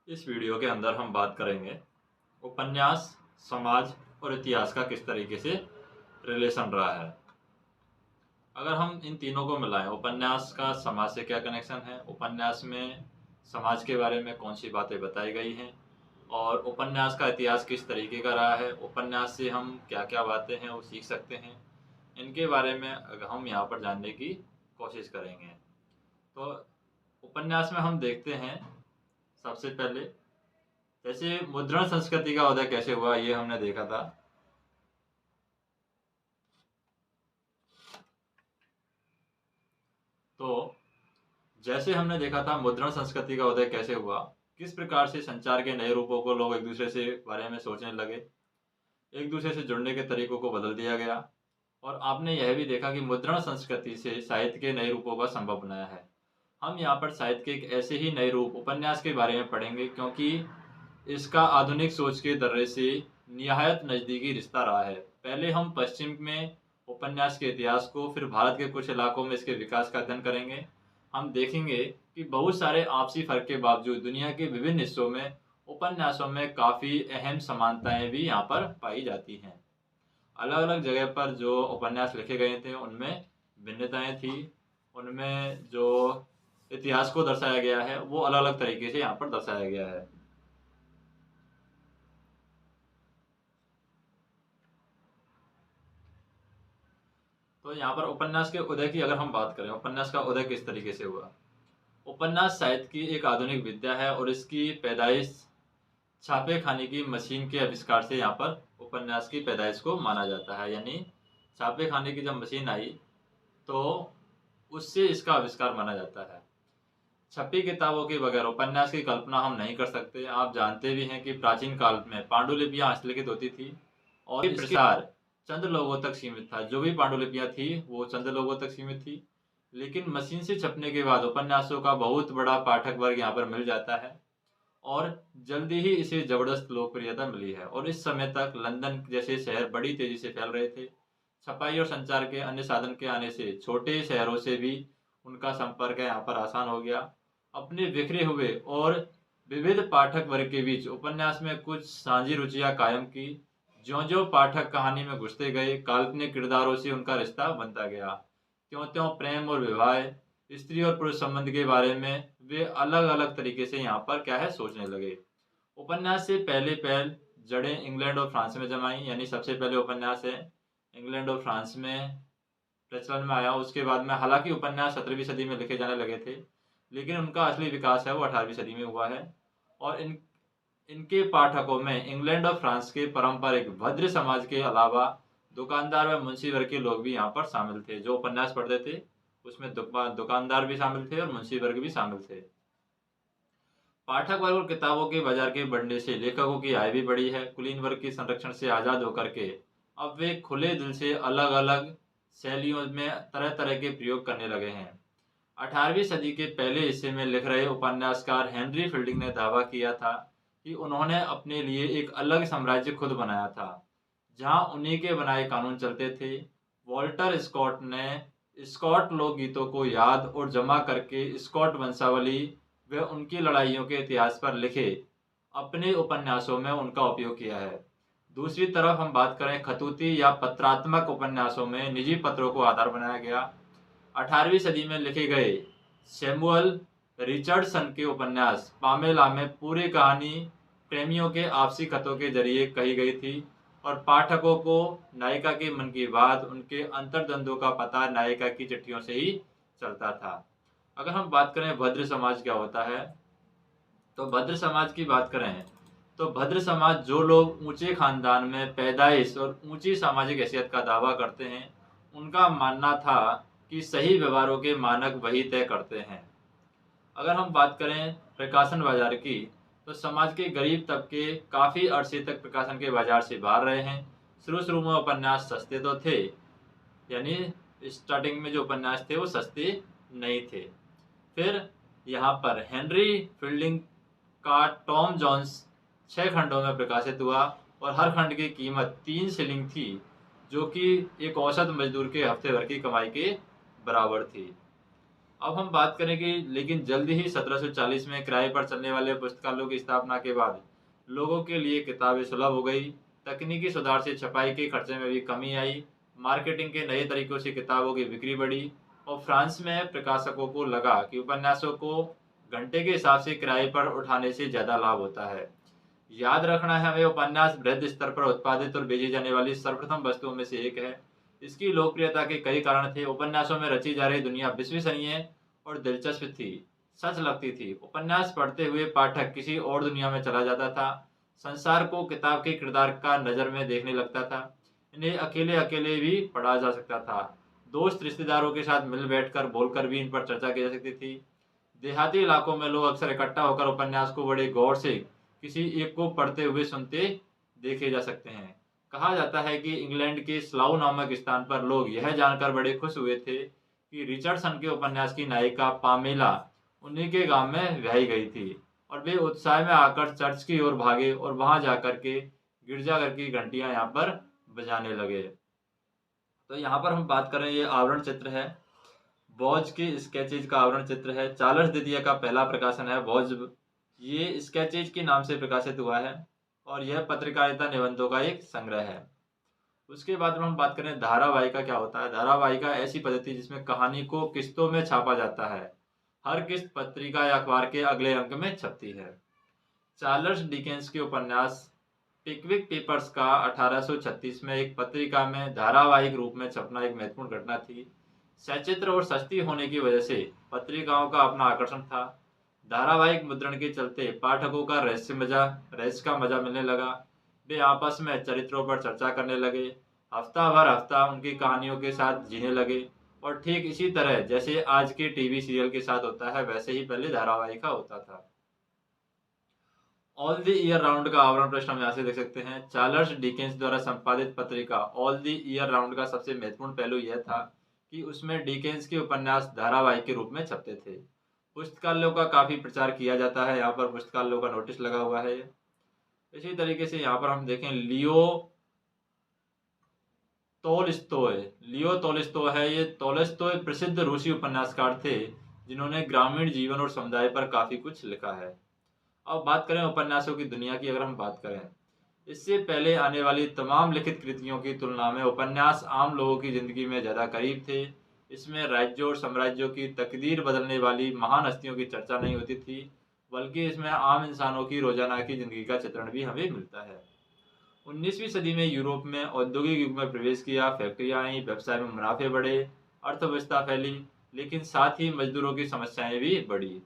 इस वीडियो के अंदर हम बात करेंगे उपन्यास, समाज और इतिहास का किस तरीके से रिलेशन रहा है। अगर हम इन तीनों को मिलाएं, उपन्यास का समाज से क्या कनेक्शन है, उपन्यास में समाज के बारे में कौन सी बातें बताई गई हैं और उपन्यास का इतिहास किस तरीके का रहा है, उपन्यास से हम क्या क्या बातें हैं वो सीख सकते हैं, इनके बारे में हम यहाँ पर जानने की कोशिश करेंगे। तो उपन्यास में हम देखते हैं सबसे पहले जैसे मुद्रण संस्कृति का उदय कैसे हुआ, ये हमने देखा था। तो जैसे हमने देखा था मुद्रण संस्कृति का उदय कैसे हुआ, किस प्रकार से संचार के नए रूपों को लोग एक दूसरे से बारे में सोचने लगे, एक दूसरे से जुड़ने के तरीकों को बदल दिया गया। और आपने यह भी देखा कि मुद्रण संस्कृति से साहित्य के नए रूपों का संभव बनाया है। हम यहाँ पर साहित्य के एक ऐसे ही नए रूप उपन्यास के बारे में पढ़ेंगे क्योंकि इसका आधुनिक सोच के दर्रे से निहायत नज़दीकी रिश्ता रहा है। पहले हम पश्चिम में उपन्यास के इतिहास को, फिर भारत के कुछ इलाकों में इसके विकास का अध्ययन करेंगे। हम देखेंगे कि बहुत सारे आपसी फर्क के बावजूद दुनिया के विभिन्न हिस्सों में उपन्यासों में काफ़ी अहम समानताएं भी यहाँ पर पाई जाती हैं। अलग अलग जगह पर जो उपन्यास लिखे गए थे उनमें भिन्नताएं थी, उनमें जो इतिहास को दर्शाया गया है वो अलग अलग तरीके से यहाँ पर दर्शाया गया है। तो यहाँ पर उपन्यास के उदय की अगर हम बात करें, उपन्यास का उदय किस तरीके से हुआ। उपन्यास साहित्य की एक आधुनिक विद्या है और इसकी पैदाइश छापे खाने की मशीन के आविष्कार से यहाँ पर उपन्यास की पैदाइश को माना जाता है। यानी छापे खाने की जब मशीन आई तो उससे इसका आविष्कार माना जाता है। छपी किताबों के बगैर उपन्यास की कल्पना हम नहीं कर सकते। आप जानते भी हैं कि प्राचीन काल में पांडुलिपियां हस्तलिखित होती थी और इसके प्रसार चंद लोगों तक सीमित था। जो भी पांडुलिपियां थी वो चंद लोगों तक सीमित थी, लेकिन मशीन से छपने के बाद उपन्यासों का बहुत बड़ा पाठक वर्ग यहाँ पर मिल जाता है और जल्दी ही इसे जबरदस्त लोकप्रियता मिली है। और इस समय तक लंदन जैसे शहर बड़ी तेजी से फैल रहे थे। छपाई और संचार के अन्य साधन के आने से छोटे शहरों से भी उनका संपर्क यहाँ पर आसान हो गया। अपने बिखरे हुए और विविध पाठक वर्ग के बीच उपन्यास में कुछ साझी रुचियां कायम की। ज्यों-ज्यों पाठक कहानी में घुसते गए, काल्पनिक किरदारों से उनका रिश्ता बनता गया। त्यों-त्यों प्रेम और विवाह, स्त्री और पुरुष संबंध के बारे में वे अलग-अलग तरीके से यहाँ पर क्या है सोचने लगे। उपन्यास से पहले पहल जड़ें इंग्लैंड और फ्रांस में जमाई। यानी सबसे पहले उपन्यास है इंग्लैंड और फ्रांस में प्रचलन में आया। उसके बाद में हालांकि उपन्यास 17वीं सदी में लिखे जाने लगे थे, लेकिन उनका असली विकास है वो 18वीं सदी में हुआ है। और इनके पाठकों में इंग्लैंड और फ्रांस के पारंपरिक भद्र समाज के अलावा दुकानदार व मुंशी वर्ग के लोग भी यहाँ पर शामिल थे। जो उपन्यास पढ़ते थे उसमें दुकानदार भी शामिल थे और मुंशी वर्ग भी शामिल थे। पाठक वर्ग और किताबों के बाजार के बढ़ने से लेखकों की आय भी बढ़ी है। कुलीन वर्ग के संरक्षण से आजाद होकर के अब वे खुले दिल से अलग अलग शैलियों में तरह तरह के प्रयोग करने लगे हैं। 18वीं सदी के पहले हिस्से में लिख रहे उपन्यासकार हेनरी फील्डिंग ने दावा किया था कि उन्होंने अपने लिए एक अलग साम्राज्य खुद बनाया था, जहां उन्हीं के बनाए कानून चलते थे। वॉल्टर स्कॉट ने स्कॉट लोकगीतों को याद और जमा करके स्कॉट वंशावली व उनकी लड़ाइयों के इतिहास पर लिखे अपने उपन्यासों में उनका उपयोग किया है। दूसरी तरफ हम बात करें खतूती या पत्रात्मक उपन्यासों में निजी पत्रों को आधार बनाया गया। 18वीं सदी में लिखे गए सैमुअल रिचर्डसन के उपन्यास पामेला में पूरी कहानी प्रेमियों के आपसी खतों के जरिए कही गई थी और पाठकों को नायिका के मन की बात, उनके अंतर्द्वंद्वों का पता नायिका की चिट्ठियों से ही चलता था। अगर हम बात करें भद्र समाज क्या होता है, तो भद्र समाज की बात करें तो भद्र समाज जो लोग ऊंचे खानदान में पैदाइश और ऊंची सामाजिक हैसियत का दावा करते हैं, उनका मानना था कि सही व्यवहारों के मानक वही तय करते हैं। अगर हम बात करें प्रकाशन बाजार की, तो समाज के गरीब तबके काफ़ी अरसे तक प्रकाशन के बाजार से बाहर रहे हैं। शुरू शुरू में उपन्यास सस्ते तो थे, यानी स्टार्टिंग में जो उपन्यास थे वो सस्ते नहीं थे। फिर यहाँ पर हेनरी फील्डिंग का टॉम जोन्स 6 खंडों में प्रकाशित हुआ और हर खंड की कीमत 3 शिलिंग थी, जो कि एक औसत मजदूर के हफ्ते भर की कमाई के बराबर थी। अब हम बात करें कि लेकिन जल्द ही 1740 में किराए पर चलने वाले पुस्तकालयों की स्थापना के बाद लोगों के लिए किताबें सुलभ हो गई। तकनीकी सुधार से छपाई के खर्चे में भी कमी आई। मार्केटिंग के नए तरीकों से किताबों की बिक्री बढ़ी और फ्रांस में प्रकाशकों को लगा कि उपन्यासों को घंटे के हिसाब से किराए पर उठाने से ज्यादा लाभ होता है। याद रखना है हमें, उपन्यास बृहद स्तर पर उत्पादित और बेची जाने वाली सर्वप्रथम वस्तुओं में से एक है। इसकी लोकप्रियता के कई कारण थे। उपन्यासों में रची जा रही दुनिया विश्वसनीय और दिलचस्प थी, सच लगती थी। उपन्यास पढ़ते हुए पाठक किसी और दुनिया में चला जाता था, संसार को किताब के किरदार का नजर में देखने लगता था। इन्हें अकेले अकेले भी पढ़ा जा सकता था, दोस्त रिश्तेदारों के साथ मिल बैठकर बोलकर भी इन पर चर्चा की जा सकती थी। देहाती इलाकों में लोग अक्सर इकट्ठा होकर उपन्यास को बड़े गौर से किसी एक को पढ़ते हुए सुनते देखे जा सकते हैं। कहा जाता है कि इंग्लैंड के स्लाउ नामक स्थान पर लोग यह जानकर बड़े खुश हुए थे कि रिचर्डसन के उपन्यास की नायिका पामेला उन्हीं के गांव में ब्याही गई थी, और वे उत्साह में आकर चर्च की ओर भागे और वहां जाकर के गिरजाघर की घंटियां यहाँ पर बजाने लगे। तो यहाँ पर हम बात करें, ये आवरण चित्र है, बॉज के स्केचेज का आवरण चित्र है। चार्ल्स द्वितीय का पहला प्रकाशन है बॉज। ये स्केचेज के नाम से प्रकाशित हुआ है और यह पत्रकारिता निबंधों का एक संग्रह है। उसके बाद में हम बात करें धारावाहिका क्या होता है। धारावाहिका ऐसी पद्धति जिसमें कहानी को किस्तों में छापा जाता है। हर किस्त पत्रिका या अखबार के अगले अंक में छपती है। चार्ल्स डिकेंस के उपन्यास पिकविक पेपर्स का 1836 में एक पत्रिका में धारावाहिक रूप में छपना एक महत्वपूर्ण घटना थी। सचित्र और सस्ती होने की वजह से पत्रिकाओं का अपना आकर्षण था। धारावाहिक मुद्रण के चलते पाठकों का रहस्य का मजा मिलने लगा। वे आपस में चरित्रों पर चर्चा करने लगे, हफ्ता भर हफ्ता उनकी कहानियों के साथ जीने लगे। और ठीक इसी तरह जैसे आज के टीवी सीरियल के साथ होता है, वैसे ही पहले धारावाहिक का होता था। ऑल द ईयर राउंड का आवरण प्रश्न हम यहाँ से देख सकते हैं। चार्ल्स डिकेंस द्वारा संपादित पत्रिका ऑल द ईयर राउंड का सबसे महत्वपूर्ण पहलू यह था कि उसमें डिकेंस के उपन्यास धारावाहिक के रूप में छपते थे। पुस्तकालयों का काफी प्रचार किया जाता है, यहाँ पर पुस्तकालयों का नोटिस लगा हुआ है। इसी तरीके से यहाँ पर हम देखें लियो तोल्स्टॉय है। ये तोल्स्टॉय प्रसिद्ध रूसी उपन्यासकार थे जिन्होंने ग्रामीण जीवन और समुदाय पर काफी कुछ लिखा है। अब बात करें उपन्यासों की दुनिया की, अगर हम बात करें, इससे पहले आने वाली तमाम लिखित कृतियों की तुलना में उपन्यास आम लोगों की जिंदगी में ज्यादा करीब थे। इसमें राज्यों और साम्राज्यों की तकदीर बदलने वाली महान हस्तियों की चर्चा नहीं होती थी, बल्कि इसमें आम इंसानों की रोजाना की जिंदगी का चित्रण भी हमें मिलता है। 19वीं सदी में यूरोप में औद्योगिक युग में प्रवेश किया, फैक्ट्रियां आई, व्यवसाय में मुनाफे बढ़े, अर्थव्यवस्था फैली, लेकिन साथ ही मजदूरों की समस्याएं भी बढ़ी।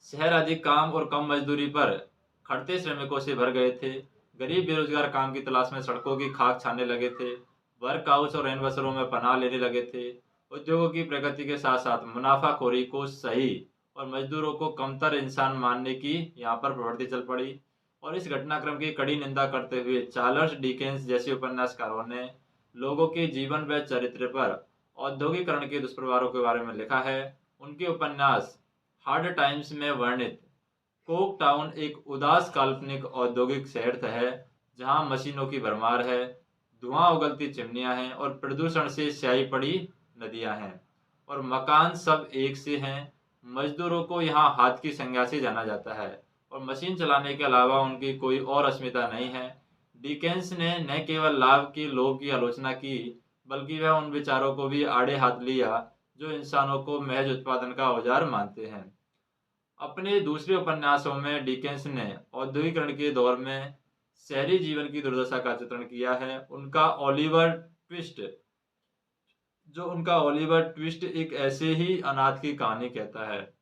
शहर अधिक काम और कम मजदूरी पर खटते श्रमिकों से भर गए थे। गरीब बेरोजगार काम की तलाश में सड़कों की खाक छानने लगे थे, वर्क हाउस और रैन बसरों में पनाह लेने लगे थे। उद्योगों की प्रगति के साथ साथ मुनाफाखोरी को सही और मजदूरों को कमतर इंसान मानने की यहाँ पर प्रवृत्ति चल पड़ी। और इस घटनाक्रम की कड़ी निंदा करते हुए चार्ल्स डिकेंस जैसे उपन्यासकारों ने लोगों के जीवन व चरित्र पर औद्योगिकरण के दुष्प्रभावों के बारे में लिखा है। उनके उपन्यास हार्ड टाइम्स में वर्णित कोक टाउन एक उदास काल्पनिक औद्योगिक शहर है जहां मशीनों की भरमार है, धुआं उगलती चिमनियां हैं और प्रदूषण से स्याही पड़ी नदियां हैं, और मकान सब एक से हैं। मजदूरों को यहाँ हाथ की संज्ञा से जाना जाता है और मशीन चलाने के अलावा उनकी कोई और अस्मिता नहीं है। डिकेंस ने न केवल लाभ के लोभ की आलोचना की, बल्कि वह उन विचारों को भी आड़े हाथ लिया जो इंसानों को महज उत्पादन का औजार मानते हैं। अपने दूसरे उपन्यासों में डिकेंस ने औद्योगिकरण के दौर में शहरी जीवन की दुर्दशा का चित्रण किया है। उनका ओलिवर ट्विस्ट एक ऐसे ही अनाथ की कहानी कहता है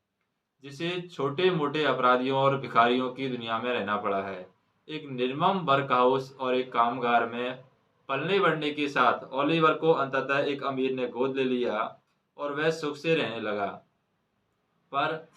जिसे छोटे मोटे अपराधियों और भिखारियों की दुनिया में रहना पड़ा है। एक निर्मम वर्क हाउस और एक कामगार में पलने बढ़ने के साथ ओलिवर को अंततः एक अमीर ने गोद ले लिया और वह सुख से रहने लगा। पर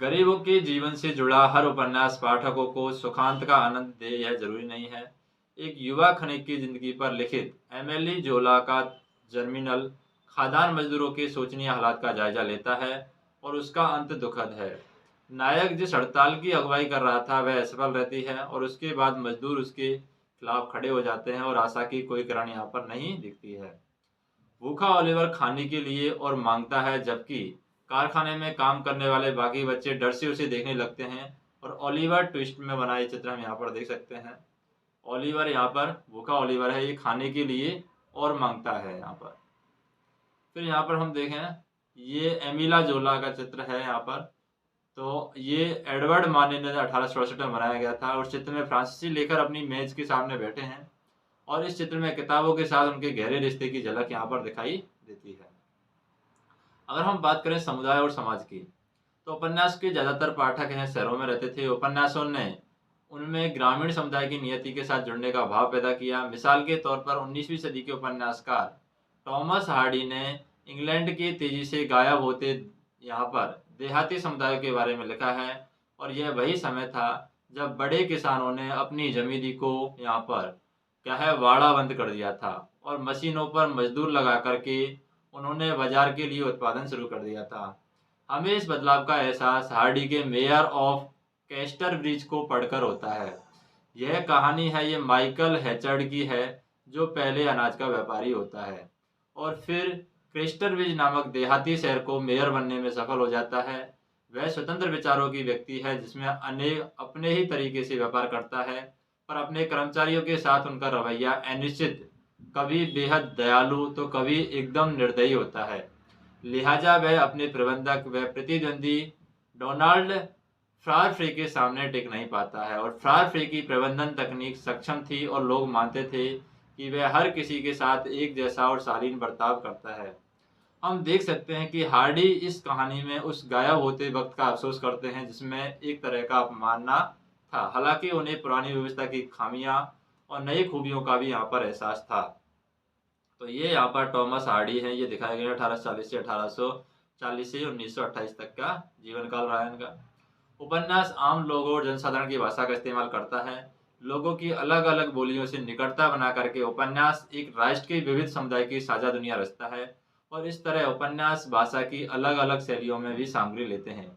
गरीबों के जीवन से जुड़ा हर उपन्यास पाठकों को सुखांत का आनंद दे, यह जरूरी नहीं है। एक युवा खनिक की जिंदगी पर लिखित एमिली जोला का जर्मिनल खादान मजदूरों के शोचनीय हालात का जायजा लेता है और उसका अंत दुखद है। नायक जिस हड़ताल की अगुवाई कर रहा था वह असफल रहती है और उसके बाद मजदूर उसके खिलाफ खड़े हो जाते हैं और आशा की कोई किरण यहाँ पर नहीं दिखती है। भूखा ओलिवर खाने के लिए और मांगता है, जबकि कारखाने में काम करने वाले बाकी बच्चे डर से उसे देखने लगते हैं। और ओलिवर ट्विस्ट में बना ये चित्र हम यहाँ पर देख सकते हैं। ओलिवर यहाँ पर भूखा ओलिवर है, ये खाने के लिए और मांगता है यहाँ पर। फिर यहाँ पर हम देखें, ये एमिला जोला का चित्र है यहाँ पर। तो ये एडवर्ड माने ने 1867 में बनाया गया था और चित्र में फ्रांसीसी लेखक अपनी मेज के सामने बैठे हैं और इस चित्र में किताबों के साथ उनके गहरे रिश्ते की झलक यहाँ पर दिखाई देती है। अगर हम बात करें समुदाय और समाज की, तो उपन्यास के ज्यादातर पाठक हैं शहरों में रहते थे। उपन्यासों ने उनमें ग्रामीण समुदाय की नियति के साथ जुड़ने का भाव पैदा किया। मिसाल के तौर पर 19वीं सदी के उपन्यासकार टॉमस हार्डी ने इंग्लैंड के तेजी से गायब होते यहाँ पर देहाती समुदायों के बारे में लिखा है और यह वही समय था जब बड़े किसानों ने अपनी जमींदारी को यहाँ पर क्या है वाड़ा बंद कर दिया था और मशीनों पर मजदूर लगा करके उन्होंने बाजार के लिए उत्पादन शुरू कर दिया था। हमें इस बदलाव का एहसास हार्डी के मेयर ऑफ कैस्टर ब्रिज को पढ़कर होता है। यह कहानी है ये माइकल हैचर्ड की है, जो पहले अनाज का व्यापारी होता है और फिर क्रेस्टरविज नामक देहाती शहर को मेयर बनने में सफल हो जाता है। वह स्वतंत्र विचारों की व्यक्ति है जिसमें अनेक अपने ही तरीके से व्यापार करता है, पर अपने कर्मचारियों के साथ उनका रवैया अनिश्चित, कभी बेहद दयालु तो कभी एकदम निर्दयी होता है। लिहाजा वह अपने प्रबंधक व प्रतिद्वंदी डोनाल्ड फ्रारफ्रे के सामने टिक नहीं पाता है और फ्रारफ्रे की प्रबंधन तकनीक सक्षम थी और लोग मानते थे कि वह हर किसी के साथ एक जैसा और शालीन बर्ताव करता है। हम देख सकते हैं कि हार्डी इस कहानी में उस गायब होते वक्त का अफसोस करते हैं जिसमें एक तरह का अपमानना था। हालांकि उन्हें पुरानी व्यवस्था की खामियां और नई खूबियों का भी यहाँ पर एहसास था। तो ये यहाँ पर टॉमस हार्डी है, ये दिखाया गया 1840 से 1840 से 1928 तक का जीवन काल रहा है इनका। उपन्यास आम लोगों और जनसाधारण की भाषा का इस्तेमाल करता है। लोगों की अलग अलग बोलियों से निकटता बना करके उपन्यास एक राष्ट्र के विविध समुदाय की साझा दुनिया रचता है और इस तरह उपन्यास भाषा की अलग अलग शैलियों में भी सामग्री लेते हैं।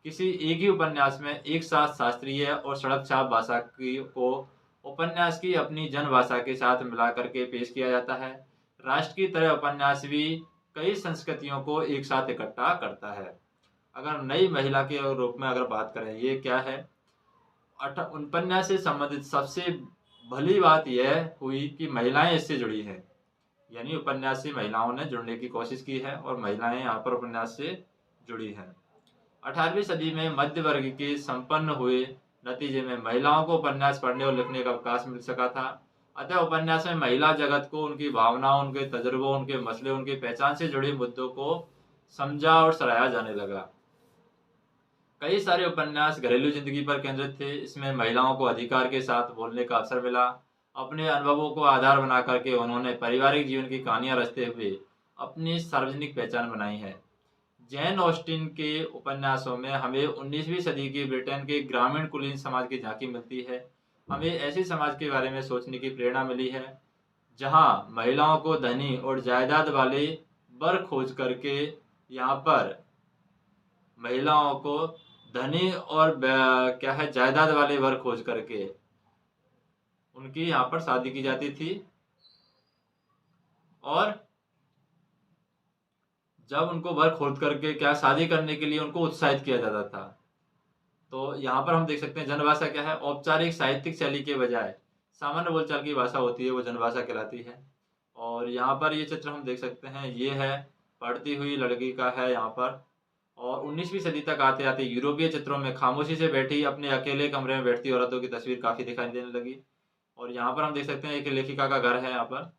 किसी एक ही उपन्यास में एक साथ शास्त्रीय और सड़क छाप भाषा की को उपन्यास की अपनी जन भाषा के साथ मिला करके पेश किया जाता है। राष्ट्र की तरह उपन्यास भी कई संस्कृतियों को एक साथ इकट्ठा करता है। अगर नई महिला के रूप में अगर बात करें, ये क्या है, उपन्यास से संबंधित सबसे भली बात यह हुई कि महिलाएं इससे जुड़ी हैं, यानी उपन्यास से महिलाओं ने जुड़ने की कोशिश की है और महिलाएं यहाँ पर उपन्यास से जुड़ी हैं। 18वीं सदी में मध्य वर्ग के संपन्न हुए नतीजे में महिलाओं को उपन्यास पढ़ने और लिखने का अवकाश मिल सका था। अतः उपन्यास में महिला जगत को उनकी भावनाओं, उनके तजुर्बों, उनके मसले, उनकी पहचान से जुड़े मुद्दों को समझा और सराहा जाने लगा। कई सारे उपन्यास घरेलू जिंदगी पर केंद्रित थे। इसमें महिलाओं को अधिकार के साथ बोलने का अवसर मिला। अपने अनुभवों को आधार बना करके उन्होंने पारिवारिक जीवन की कहानियां रचते हुए अपनी सार्वजनिक पहचान बनाई है। जैन ऑस्टिन के उपन्यासों में हमें 19वीं सदी के ब्रिटेन के ग्रामीण कुलीन समाज की झांकी मिलती है। हमें ऐसे समाज के बारे में सोचने की प्रेरणा मिली है जहां महिलाओं को धनी और जायदाद वाले वर खोज करके यहाँ पर महिलाओं को धनी और क्या है जायदाद वाले वर खोज करके उनकी यहाँ पर शादी की जाती थी और जब उनको वर खोज करके क्या शादी करने के लिए उनको उत्साहित किया जाता था। तो यहाँ पर हम देख सकते हैं जनभाषा क्या है, औपचारिक साहित्यिक शैली के बजाय सामान्य बोलचाल की भाषा होती है, वो जनभाषा कहलाती है। और यहाँ पर ये चित्र हम देख सकते हैं, ये है पढ़ती हुई लड़की का है यहाँ पर। और 19वीं सदी तक आते आते यूरोपीय चित्रों में खामोशी से बैठी अपने अकेले कमरे में बैठती औरतों की तस्वीर काफी दिखाई देने लगी। और यहाँ पर हम देख सकते हैं एक लेखिका का घर है यहाँ पर।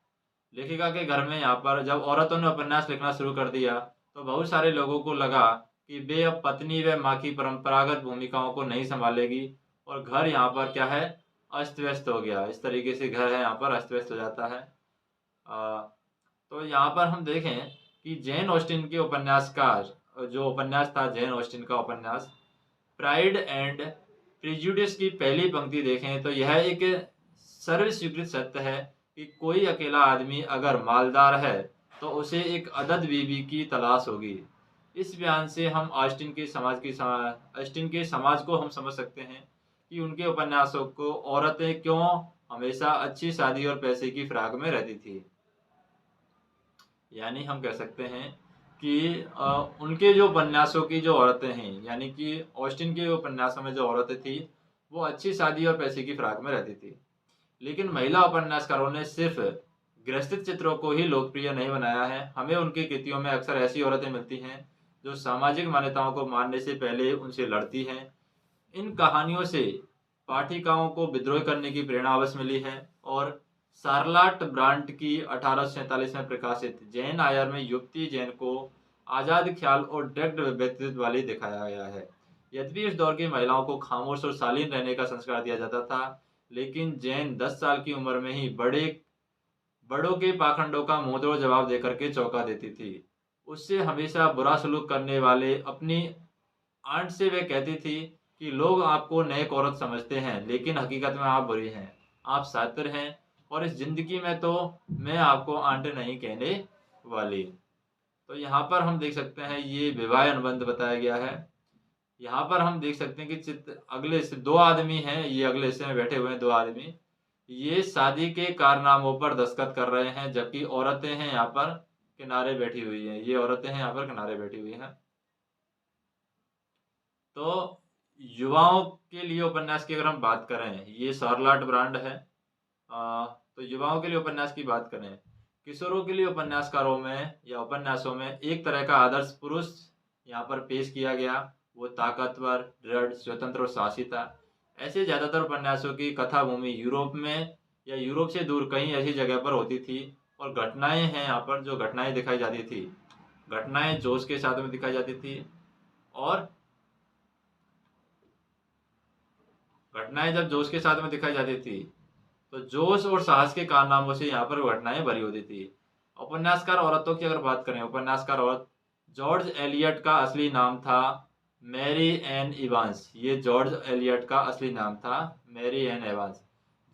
लेखिका के घर में यहाँ पर जब औरतों ने उपन्यास लिखना शुरू कर दिया तो बहुत सारे लोगों को लगा कि वे अब पत्नी व माँ की परंपरागत भूमिकाओं को नहीं संभालेगी और घर यहाँ पर क्या है अस्त व्यस्त हो गया। इस तरीके से घर है यहाँ पर अस्त व्यस्त हो जाता है। तो यहाँ पर हम देखें कि जैन ऑस्टिन के उपन्यासकार जो उपन्यास था जैन ऑस्टिन का उपन्यास प्राइड एंड प्रिजुडिस की पहली पंक्ति देखें तो यह एक सर्वस्वीकृत सत्य है कि कोई अकेला आदमी अगर मालदार है तो उसे एक अदद बीवी की तलाश होगी। इस बयान से हम ऑस्टिन के समाज को हम समझ सकते हैं कि उनके उपन्यासों को औरतें क्यों हमेशा अच्छी शादी और पैसे की फिराक में रहती थी। यानी हम कह सकते हैं कि उनके जो उपन्यासों की जो औरतें हैं, यानी कि ऑस्टिन के उपन्यासों में जो औरतें थी, वो अच्छी शादी और पैसे की फिराक में रहती थी। लेकिन महिला उपन्यासकारों ने सिर्फ ग्रसित चित्रों को ही लोकप्रिय नहीं बनाया है। हमें उनकी कृतियों में अक्सर ऐसी औरतें मिलती हैं जो सामाजिक मान्यताओं को मानने से पहले उनसे लड़ती हैं। इन कहानियों से पाठिकाओं को विद्रोह करने की प्रेरणा अवश्य मिली है और शार्लट ब्रांट की 1847 में प्रकाशित जैन आयर में युवती जैन को आजाद ख्याल और दृढ़ व्यक्तित्व वाली दिखाया गया है। यद्यपि इस दौर की महिलाओं को खामोश और शालीन रहने का संस्कार दिया जाता था, लेकिन जैन 10 साल की उम्र में ही बड़ों के पाखंडों का मुंहतोड़ जवाब देकर के चौंका देती थी। उससे हमेशा बुरा सलूक करने वाले अपनी आंट से वे कहती थी कि लोग आपको नेक औरत समझते हैं, लेकिन हकीकत में आप बुरी हैं। आप शातिर हैं और इस जिंदगी में तो मैं आपको आंट नहीं कहने वाली। तो यहाँ पर हम देख सकते हैं ये विवाह अनुबंध बताया गया है। यहाँ पर हम देख सकते हैं कि चित्र अगले से 2 आदमी हैं, ये अगले हिस्से में बैठे हुए हैं 2 आदमी। ये शादी के कारनामों पर दस्तखत कर रहे हैं, जबकि औरतें हैं यहाँ पर किनारे बैठी हुई हैं। ये औरतें हैं यहाँ पर किनारे बैठी हुई हैं। तो युवाओं के लिए उपन्यास की अगर हम बात करें, ये शार्लट ब्रांड है। तो युवाओं के लिए उपन्यास की बात करें, किशोरों के लिए उपन्यासकारों में या उपन्यासों में एक तरह का आदर्श पुरुष यहाँ पर पेश किया गया। वो ताकतवर, दृढ़, स्वतंत्र और साहसी था। ऐसे ज़्यादातर उपन्यासों की कथा भूमि यूरोप में या यूरोप से दूर कहीं ऐसी जगह पर होती थी और घटनाएं हैं यहाँ पर जो घटनाएं दिखाई जाती थी, घटनाएं जोश के साथ में दिखाई जाती थी और घटनाएं जब जोश के साथ में दिखाई जाती थी तो जोश और साहस के कारनामों से यहाँ पर घटनाएं भरी होती थी। उपन्यासकार औरतों की अगर बात करें, उपन्यासकार औरत जॉर्ज एलियट का असली नाम था मैरी एन इवांस। ये जॉर्ज एलियट का असली नाम था Mary Ann Evans.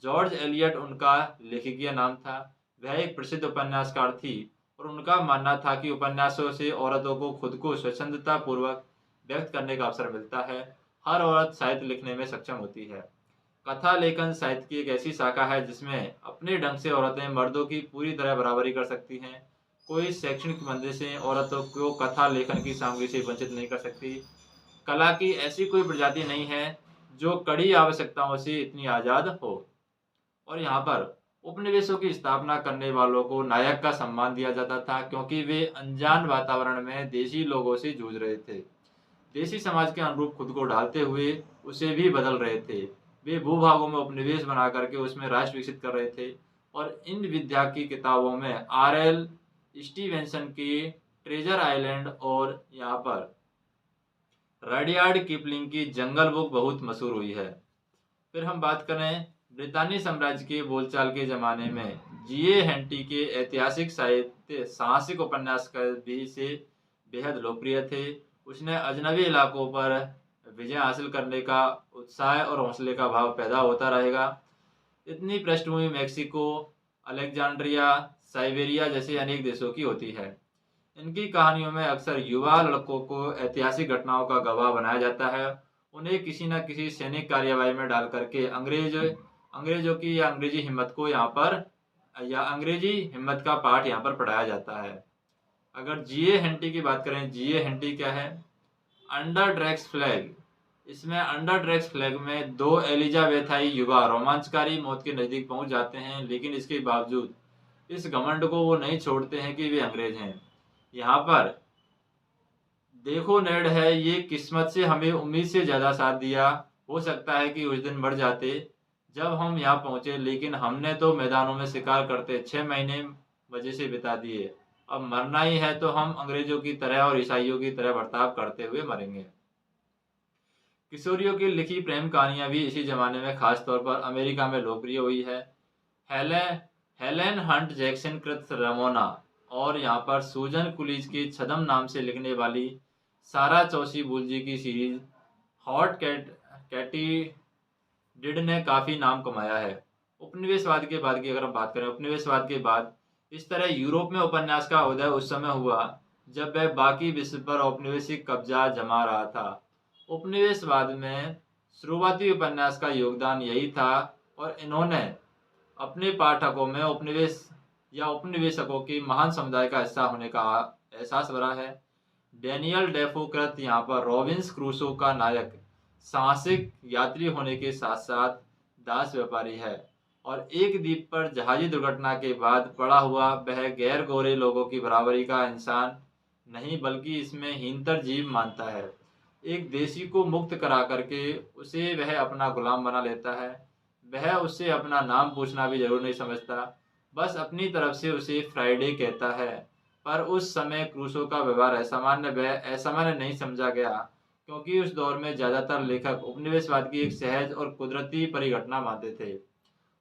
George Eliot उनका लेखकीय नाम था। वह एक प्रसिद्ध उपन्यासकार थी और उनका मानना था कि उपन्यासों से औरतों को खुद को स्वच्छंदता पूर्वक व्यक्त करने का अवसर मिलता है। हर औरत साहित्य लिखने में सक्षम होती है। कथा लेखन साहित्य की एक ऐसी शाखा है जिसमें अपने ढंग से औरतें मर्दों की पूरी तरह बराबरी कर सकती हैं। कोई शैक्षणिक बंदिशें औरतों को कथा लेखन की सामग्री से वंचित नहीं कर सकती। कला की ऐसी कोई प्रजाति नहीं है जो कड़ी आवश्यकताओं से इतनी आज़ाद हो। और यहाँ पर उपनिवेशों की स्थापना करने वालों को नायक का सम्मान दिया जाता था, क्योंकि वे अनजान वातावरण में देशी लोगों से जूझ रहे थे। देसी समाज के अनुरूप खुद को ढालते हुए उसे भी बदल रहे थे। वे भूभागों में उपनिवेश बना करके उसमें राष्ट्र विकसित कर रहे थे और इन विद्या की किताबों में आर.एल. स्टीवेंसन की ट्रेजर आइलैंड और यहाँ पर रडियार्ड किपलिंग की जंगल बुक बहुत मशहूर हुई है। फिर हम बात करें ब्रितानी साम्राज्य के बोलचाल के ज़माने में, जी.ए. हेंटी के ऐतिहासिक साहित्य साहसिक उपन्यास का भी से बेहद लोकप्रिय थे। उसने अजनबी इलाकों पर विजय हासिल करने का उत्साह और हौसले का भाव पैदा होता रहेगा। इतनी पृष्ठभूमि मेक्सिको, अलेक्जेंड्रिया, साइबेरिया जैसे अनेक देशों की होती है। इनकी कहानियों में अक्सर युवा लड़कों को ऐतिहासिक घटनाओं का गवाह बनाया जाता है। उन्हें किसी न किसी सैनिक कार्यवाही में डाल करके अंग्रेजों की या अंग्रेजी हिम्मत को यहाँ पर या अंग्रेजी हिम्मत का पाठ यहाँ पर पढ़ाया जाता है। अगर जी.ए. हेंटी की बात करें, जी.ए. हेंटी क्या है? Under Drake's flag. इसमें अंडर ड्रैक्स फ्लैग में 2 एलिजाबेथाई युवा रोमांचकारी मौत के नजदीक पहुंच जाते हैं, लेकिन इसके बावजूद इस घमंड को वो नहीं छोड़ते हैं कि वे अंग्रेज हैं। यहाँ पर देखो नेड है, ये किस्मत से हमें उम्मीद से ज्यादा साथ दिया। हो सकता है कि उस दिन मर जाते जब हम यहाँ पहुंचे, लेकिन हमने तो मैदानों में शिकार करते 6 महीने वजह से बिता दिए। अब मरना ही है तो हम अंग्रेजों की तरह और ईसाइयों की तरह बर्ताव करते हुए मरेंगे। किशोरियों की लिखी प्रेम कहानियां भी इसी जमाने में खास तौर पर अमेरिका में लोकप्रिय हुई है। हेलेन हेलेन हंट जैक्सन कृत रमोना और यहाँ पर सूजन कुलीज की छदम नाम से लिखने वाली सारा चौसी बुलजी की सीरीज हॉट कैटिडिड ने काफी नाम कमाया है। उपनिवेशवाद के बाद की अगर हम बात करें, उपनिवेशवाद के बाद इस तरह यूरोप में उपन्यास का उदय उस समय हुआ जब वह बाकी विश्व पर औपनिवेशिक कब्जा जमा रहा था। उपनिवेशवाद में शुरुआती उपन्यास का योगदान यही था और इन्होंने अपने पाठकों में उपनिवेश या उपनिवेशकों की महान समुदाय का हिस्सा होने का एहसास हो रहा है। डैनियल डेफो कृत यहाँ पर रॉबिन्स क्रूसो का नायक साहसिक यात्री होने के साथ साथ दास व्यापारी है और एक द्वीप पर जहाजी दुर्घटना के बाद पड़ा हुआ वह गैर गोरे लोगों की बराबरी का इंसान नहीं बल्कि इसमें हीनतर जीव मानता है। एक देशी को मुक्त करा करके उसे वह अपना गुलाम बना लेता है। वह उससे अपना नाम पूछना भी जरूर नहीं समझता, बस अपनी तरफ से उसे फ्राइडे कहता है। पर उस समय क्रूसो का व्यवहार असामान्य नहीं समझा गया, क्योंकि उस दौर में ज्यादातर लेखक उपनिवेशवाद की एक सहज और कुदरती परिघटना मानते थे।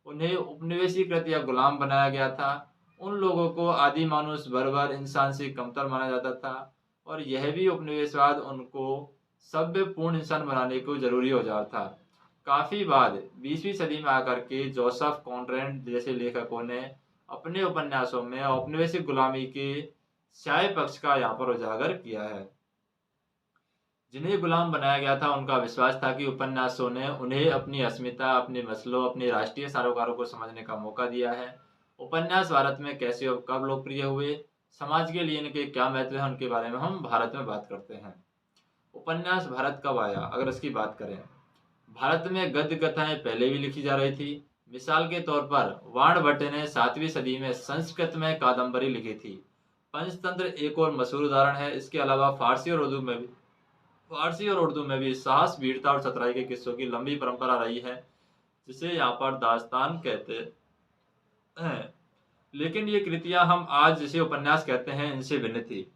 उन्हें उपनिवेशीकृत या गुलाम बनाया गया था। उन लोगों को आदि मानुष बर्बर इंसान से कमतर माना जाता था और यह भी उपनिवेशवाद उनको सभ्य पूर्ण इंसान बनाने को जरूरी औजार था। काफी बाद 20वीं सदी में आकर के जोसेफ कॉनरेड जैसे लेखकों ने अपने उपन्यासों में औपनिवेशिक गुलामी के स्याय पक्ष का यहाँ पर उजागर किया है। जिन्हें गुलाम बनाया गया था उनका विश्वास था कि उपन्यासों ने उन्हें अपनी अस्मिता, अपने मसलों, अपने राष्ट्रीय सरोकारों को समझने का मौका दिया है। उपन्यास भारत में कैसे और कब लोकप्रिय हुए, समाज के लिए इनके क्या महत्व है, उनके बारे में हम भारत में बात करते हैं। उपन्यास भारत कब आया, अगर इसकी बात करें, भारत में गद्य कथाएं पहले भी लिखी जा रही थी। मिसाल के तौर पर वाणभट्ट ने 7वीं सदी में संस्कृत में कादम्बरी लिखी थी। पंचतंत्र एक और मशहूर उदाहरण है। इसके अलावा फारसी और उर्दू में भी साहस, वीरता और चतुराई के किस्सों की लंबी परंपरा रही है, जिसे यहाँ पर दास्तान कहते हैं। लेकिन ये कृतियां हम आज जिसे उपन्यास कहते हैं इनसे भिन्न थी।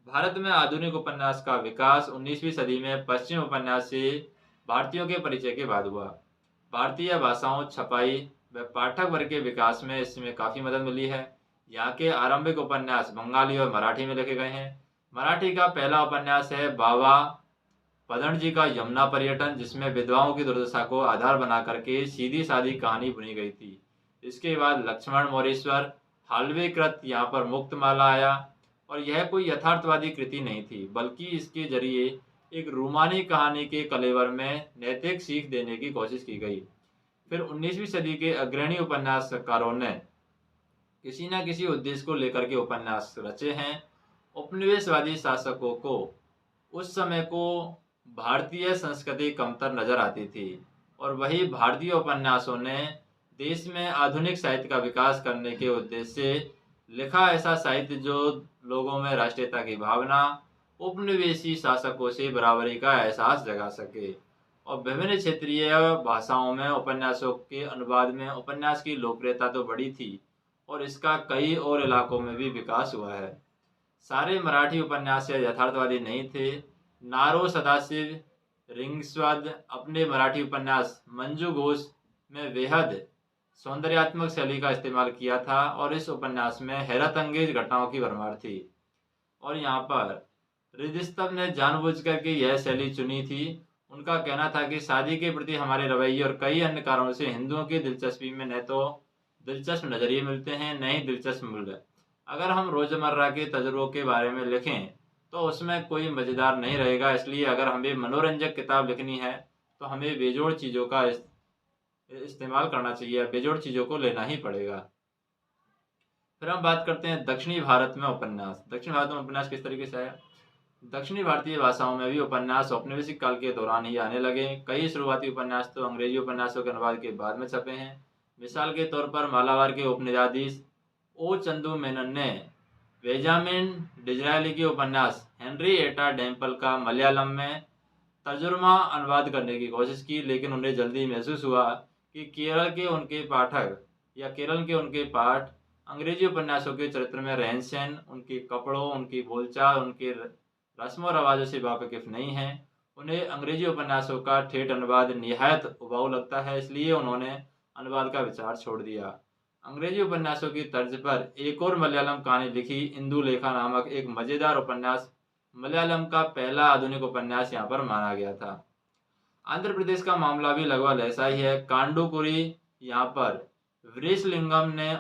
भारत में आधुनिक उपन्यास का विकास 19वीं सदी में पश्चिम उपन्यास से भारतीयों के परिचय के बाद हुआ। भारतीय भाषाओं, छपाई व पाठक वर्ग के विकास में इसमें काफी मदद मिली है। यहाँ के आरंभिक उपन्यास बंगाली और मराठी में लिखे गए हैं। मराठी का पहला उपन्यास है बाबा पदणजी का यमुना पर्यटन, जिसमें विधवाओं की दुर्दशा को आधार बना करके सीधी सादी कहानी बुनी गई थी। इसके बाद लक्ष्मण मौरेश्वर हालवे कृत यहाँ पर मुक्तमाला आया और यह कोई यथार्थवादी कृति नहीं थी, बल्कि इसके जरिए एक रूमानी कहानी के कलेवर में नैतिक सीख देने की कोशिश की गई। फिर 19वीं सदी के अग्रणी उपन्यासकारों ने किसी न किसी उद्देश्य को लेकर के उपन्यास रचे हैं। उपनिवेशवादी शासकों को उस समय को भारतीय संस्कृति कमतर नजर आती थी और वही भारतीय उपन्यासों ने देश में आधुनिक साहित्य का विकास करने के उद्देश्य से लिखा ऐसा साहित्य जो लोगों में राष्ट्रीयता की भावना, उपनिवेशी शासकों से बराबरी का एहसास जगा सके। और विभिन्न क्षेत्रीय भाषाओं में उपन्यासों के अनुवाद में उपन्यास की लोकप्रियता तो बढ़ी थी और इसका कई और इलाकों में भी विकास हुआ है। सारे मराठी उपन्यास यथार्थवादी नहीं थे। नारो सदाशिव रिंगस्वाद अपने मराठी उपन्यास मंजू घोष में बेहद सौंदर्यात्मक शैली का इस्तेमाल किया था और इस उपन्यास में हैरत अंगेज घटनाओं की भरमार थी। और यहाँ पर रिदिस्तव ने जानबूझकर के यह शैली चुनी थी। उनका कहना था कि शादी के प्रति हमारे रवैये और कई अन्य कारणों से हिंदुओं की दिलचस्पी में न तो दिलचस्प नजरिए मिलते हैं, न ही दिलचस्प मूल्य। अगर हम रोजमर्रा के तजुर्बों के बारे में लिखें तो उसमें कोई मजेदार नहीं रहेगा। इसलिए अगर हमें मनोरंजक किताब लिखनी है तो हमें बेजोड़ चीज़ों का इस्तेमाल करना चाहिए, बेजोड़ चीज़ों को लेना ही पड़ेगा। फिर हम बात करते हैं दक्षिणी भारत में उपन्यास। दक्षिण भारत में उपन्यास किस तरीके से है। दक्षिणी भारतीय भाषाओं में भी उपन्यास औपनिवेशिक काल के दौरान ही आने लगे। कई शुरुआती उपन्यास तो अंग्रेजी उपन्यासों के अनुवाद के बाद में छपे हैं। मिसाल के तौर पर मालाबार के उपनिषदाधीश ओ चंदू मेनन ने बेंजामिन डिज़रायली के उपन्यास हेनरिएटा डेम्पल का मलयालम में तर्जुमा अनुवाद करने की कोशिश की, लेकिन उन्हें जल्दी महसूस हुआ कि केरल के उनके पाठ अंग्रेजी उपन्यासों के चरित्र में रहन सहन, उनके कपड़ों, उनकी बोलचाल, उनके रस्म और रवाजों से वाकिफ नहीं हैं। उन्हें अंग्रेजी उपन्यासों का ठेठ अनुवाद निहायत उबाऊ लगता है, इसलिए उन्होंने अनुवाद का विचार छोड़ दिया। अंग्रेजी उपन्यासों की तर्ज पर एक और मलयालम कहानी लिखी इंदुलेखा नामक एक मजेदार उपन्यास मलयालम का पहला आधुनिक उपन्यास यहाँ पर माना गया था। आंध्र प्रदेश का मामला भी लगभग ऐसा ही है। कांडुकुरी यहाँ पर वृषलिंगम ने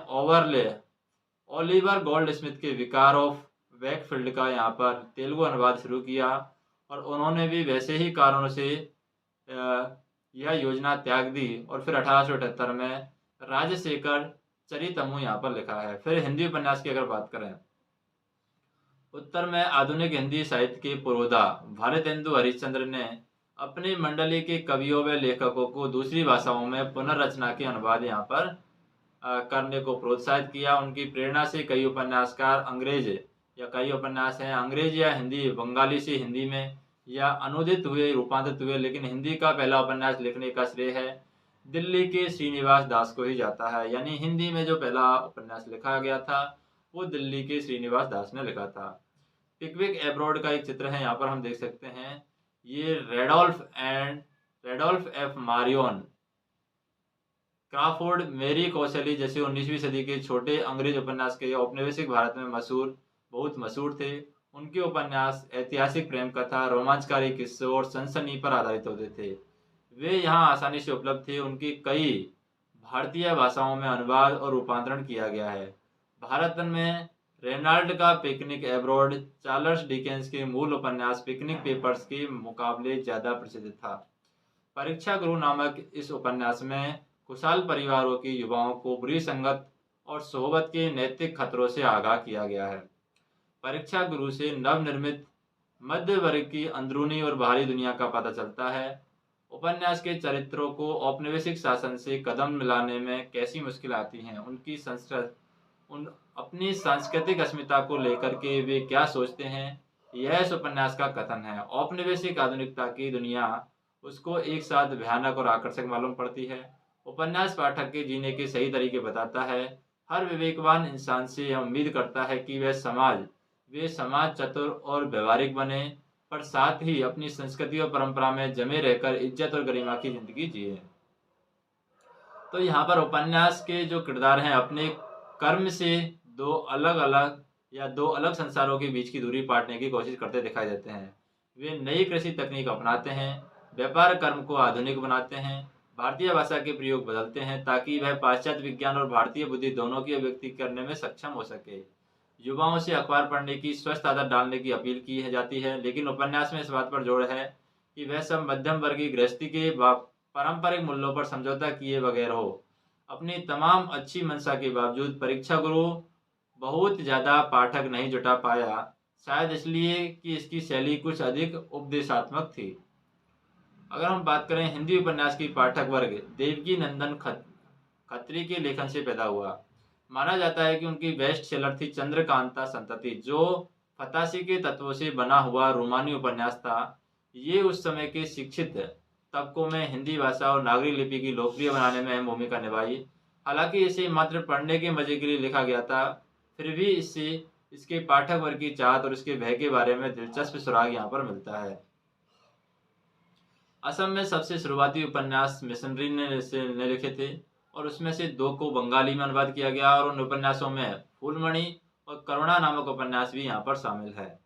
ओलिवर गोल्ड स्मिथ के विकार ऑफ वेकफील्ड का यहाँ पर तेलुगु अनुवाद शुरू किया और उन्होंने भी वैसे ही कारणों से यह योजना त्याग दी और फिर 1878 में राजशेखर चरितमु यहाँ पर लिखा है। फिर हिंदी उपन्यास की अगर बात करें, उत्तर में आधुनिक हिंदी साहित्य के पुरोधा भारतेंदु हरिश्चंद्र ने अपनी मंडली के कवियों व लेखकों को दूसरी भाषाओं में पुनर्रचना के अनुवाद यहाँ पर करने को प्रोत्साहित किया। उनकी प्रेरणा से कई उपन्यासकार अंग्रेज या कई उपन्यास हैं अंग्रेज या हिंदी बंगाली से हिंदी में या अनुदित हुए, रूपांतरित हुए, लेकिन हिंदी का पहला उपन्यास लिखने का श्रेय है दिल्ली के श्रीनिवास दास को ही जाता है। यानी हिंदी में जो पहला उपन्यास लिखा गया था वो दिल्ली के श्रीनिवास दास ने लिखा था। पिकविक एब्रोड का एक चित्र है, यहाँ पर हम देख सकते हैं। ये रेडोल्फ एफ मारियन, क्रॉफोर्ड, मेरी कौशली जैसे 19वीं सदी के छोटे अंग्रेज उपन्यास के औपनिवेशिक भारत में बहुत मशहूर थे। उनके उपन्यास ऐतिहासिक प्रेम कथा, रोमांचकारी किस्सों और सनसनी पर आधारित होते थे। वे यहाँ आसानी से उपलब्ध थे। उनकी कई भारतीय भाषाओं में अनुवाद और रूपांतरण किया गया है। भारत में रेनाल्ड का पिकनिक एब्रोड चार्ल्स डिकेंस के मूल उपन्यास पिकनिक पेपर्स के मुकाबले ज्यादा प्रसिद्ध था। परीक्षा गुरु नामक इस उपन्यास में खुशहाल परिवारों के युवाओं को बुरी संगत और सोहबत के नैतिक खतरों से आगाह किया गया है। परीक्षा गुरु से नवनिर्मित मध्य वर्ग की अंदरूनी और बाहरी दुनिया का पता चलता है। उपन्यास के चरित्रों को औपनिवेशिक शासन से कदम मिलाने में कैसी मुश्किल आती हैं, अपनी सांस्कृतिक अस्मिता को लेकर के वे क्या सोचते हैं, यह इस उपन्यास का कथन है। औपनिवेशिक आधुनिकता की दुनिया उसको एक साथ भयानक और आकर्षक मालूम पड़ती है। उपन्यास पाठक के जीने के सही तरीके बताता है। हर विवेकवान इंसान से यह उम्मीद करता है कि वे समाज चतुर और व्यवहारिक बने, पर साथ ही अपनी संस्कृति और परंपरा में जमे रहकर इज्जत और गरिमा की जिंदगी जिए। तो यहाँ पर उपन्यास के जो किरदार हैं अपने कर्म से दो अलग संसारों के बीच की दूरी पाटने की कोशिश करते दिखाई देते हैं। वे नई कृषि तकनीक अपनाते हैं, व्यापार कर्म को आधुनिक बनाते हैं, भारतीय भाषा के प्रयोग बदलते हैं ताकि वह पाश्चात्य विज्ञान और भारतीय बुद्धि दोनों की अभिव्यक्ति करने में सक्षम हो सके। युवाओं से अखबार पढ़ने की स्वस्थ आदत डालने की अपील की जाती है, लेकिन उपन्यास में इस बात पर जोर है कि वह सब मध्यम वर्गीय गृहस्थी के पारंपरिक मूल्यों पर समझौता किए बगैर हो। अपनी तमाम अच्छी मंशा के बावजूद परीक्षा गुरु बहुत ज्यादा पाठक नहीं जुटा पाया, शायद इसलिए कि इसकी शैली कुछ अधिक उपदेशात्मक थी। अगर हम बात करें हिंदी उपन्यास की पाठक वर्ग देवकी नंदन खत्री के लेखन से पैदा हुआ। माना जाता है कि उनकी बेस्ट सेलर थी चंद्रकांता संतति, जो फतासी के तत्वों से बना हुआ रोमानी उपन्यास था। ये उस समय के शिक्षित तबकों में हिंदी भाषा और नागरिक लिपि की लोकप्रिय बनाने में अहम भूमिका निभाई। हालांकि इसे मात्र पढ़ने के मजे के लिए लिखा गया था, फिर भी इससे इसके पाठक वर्ग की चाहत और इसके भय के बारे में दिलचस्प सुराग यहाँ पर मिलता है। असम में सबसे शुरुआती उपन्यास मिशनरी ने लिखे थे और उसमें से 2 को बंगाली में अनुवाद किया गया और उन उपन्यासों में फूलमणि और करुणा नामक उपन्यास भी यहाँ पर शामिल है।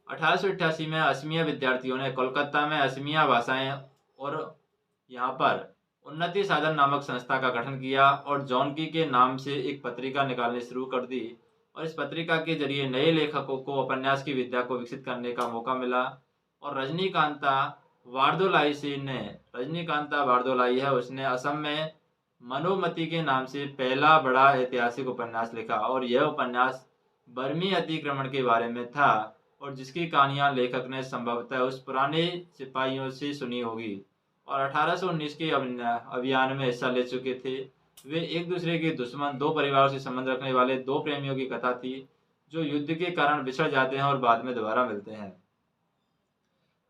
1888 में असमिया विद्यार्थियों ने कोलकाता में असमिया भाषाएं और यहाँ पर उन्नति साधन नामक संस्था का गठन किया और जॉनकी के नाम से एक पत्रिका निकालनी शुरू कर दी और इस पत्रिका के जरिए नए लेखकों को उपन्यास की विद्या को विकसित करने का मौका मिला। और रजनीकांता वारदोलाई है, उसने असम में मनोमति के नाम से पहला बड़ा ऐतिहासिक उपन्यास लिखा और यह उपन्यास बर्मी अतिक्रमण के बारे में था और जिसकी कहानियां लेखक ने संभवतः उस पुराने सिपाहियों से सुनी होगी और 1819 के अभियान में हिस्सा ले चुके थे। वे एक दूसरे के दुश्मन 2 परिवारों से संबंध रखने वाले 2 प्रेमियों की कथा थी जो युद्ध के कारण बिछड़ जाते हैं और बाद में दोबारा मिलते हैं।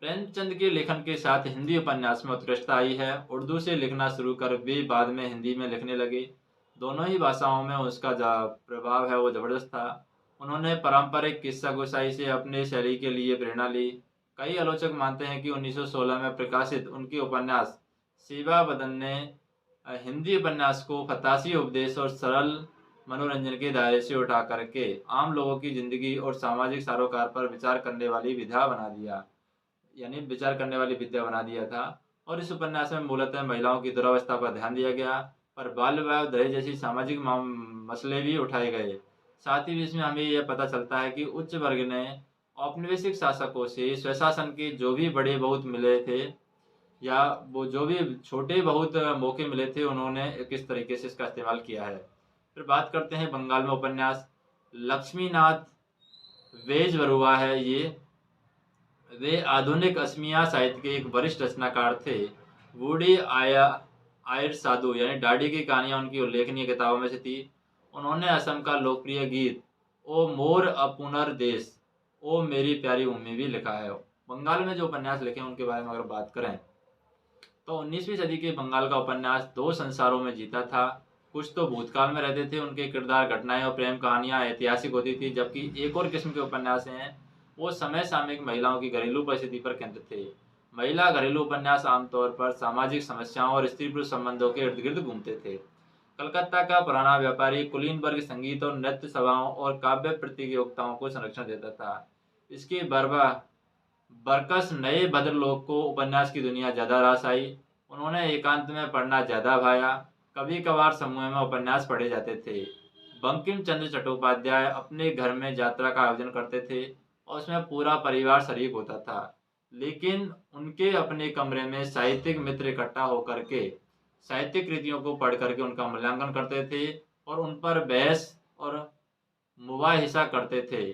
प्रेमचंद के लेखन के साथ हिंदी उपन्यास में उत्कृष्टता आई है। उर्दू से लिखना शुरू कर वे बाद में हिंदी में लिखने लगे। दोनों ही भाषाओं में उसका प्रभाव है वो जबरदस्त था। उन्होंने पारंपरिक किस्सा गोसाई से अपने शैली के लिए प्रेरणा ली। कई आलोचक मानते हैं कि 1916 में प्रकाशित उनके उपन्यास सेवा बदन ने हिंदी उपन्यास को फतासी उपदेश और सरल मनोरंजन के दायरे से उठा करके आम लोगों की जिंदगी और सामाजिक सरोकार पर विचार करने वाली विद्या बना दिया था। और इस उपन्यास में मूलतः महिलाओं की दुरावस्था पर ध्यान दिया गया, पर बाल विवाह दहेज जैसी सामाजिक मसले भी उठाए गए। साथ ही इसमें हमें यह पता चलता है कि उच्च वर्ग ने औपनिवेशिक शासकों से स्वशासन के जो भी बड़े बहुत मिले थे या वो जो भी छोटे बहुत मौके मिले थे, उन्होंने किस तरीके से इसका इस्तेमाल किया है। फिर बात करते हैं बंगाल में उपन्यास लक्ष्मीनाथ वेजबरुआ है ये। वे आधुनिक असमिया साहित्य के एक वरिष्ठ रचनाकार थे। बूढ़ी आया आयर साधु यानी डाडी की कहानियां उनकी उल्लेखनीय किताबों में से थी। उन्होंने असम का लोकप्रिय गीत ओ मोर अपुनर देश ओ मेरी प्यारी भूमि भी लिखा है। बंगाल में जो उपन्यास लिखे हैं उनके बारे में अगर बात करें तो 19वीं सदी के बंगाल का उपन्यास दो संसारों में जीता था। कुछ तो भूतकाल में रहते थे, उनके किरदार, घटनाएं और प्रेम कहानियां ऐतिहासिक होती थी, जबकि एक और किस्म के उपन्यास हैं वो समय सामयिक महिलाओं की घरेलू परिस्थिति पर केंद्रित थे। महिला घरेलू उपन्यास आमतौर पर सामाजिक समस्याओं और स्त्री पुरुष संबंधों के इर्द गिर्द घूमते थे। कलकत्ता का पुराना व्यापारी कुलीन वर्ग संगीत और नृत्य सभाओं और काव्य प्रतियोगिताओं को संरक्षण देता था। इसके बरकस नए भद्रलोक को उपन्यास की दुनिया ज्यादा रास आई। उन्होंने एकांत में पढ़ना ज्यादा भाया। कभी कभार समूह में उपन्यास पढ़े जाते थे। बंकिम चंद्र चट्टोपाध्याय अपने घर में यात्रा का आयोजन करते थे और उसमें पूरा परिवार शरीक होता था, लेकिन उनके अपने कमरे में साहित्यिक मित्र इकट्ठा होकर के साहित्यिक कृतियों को पढ़ करके उनका मूल्यांकन करते थे और उन पर बहस और मुबाहिसा करते थे।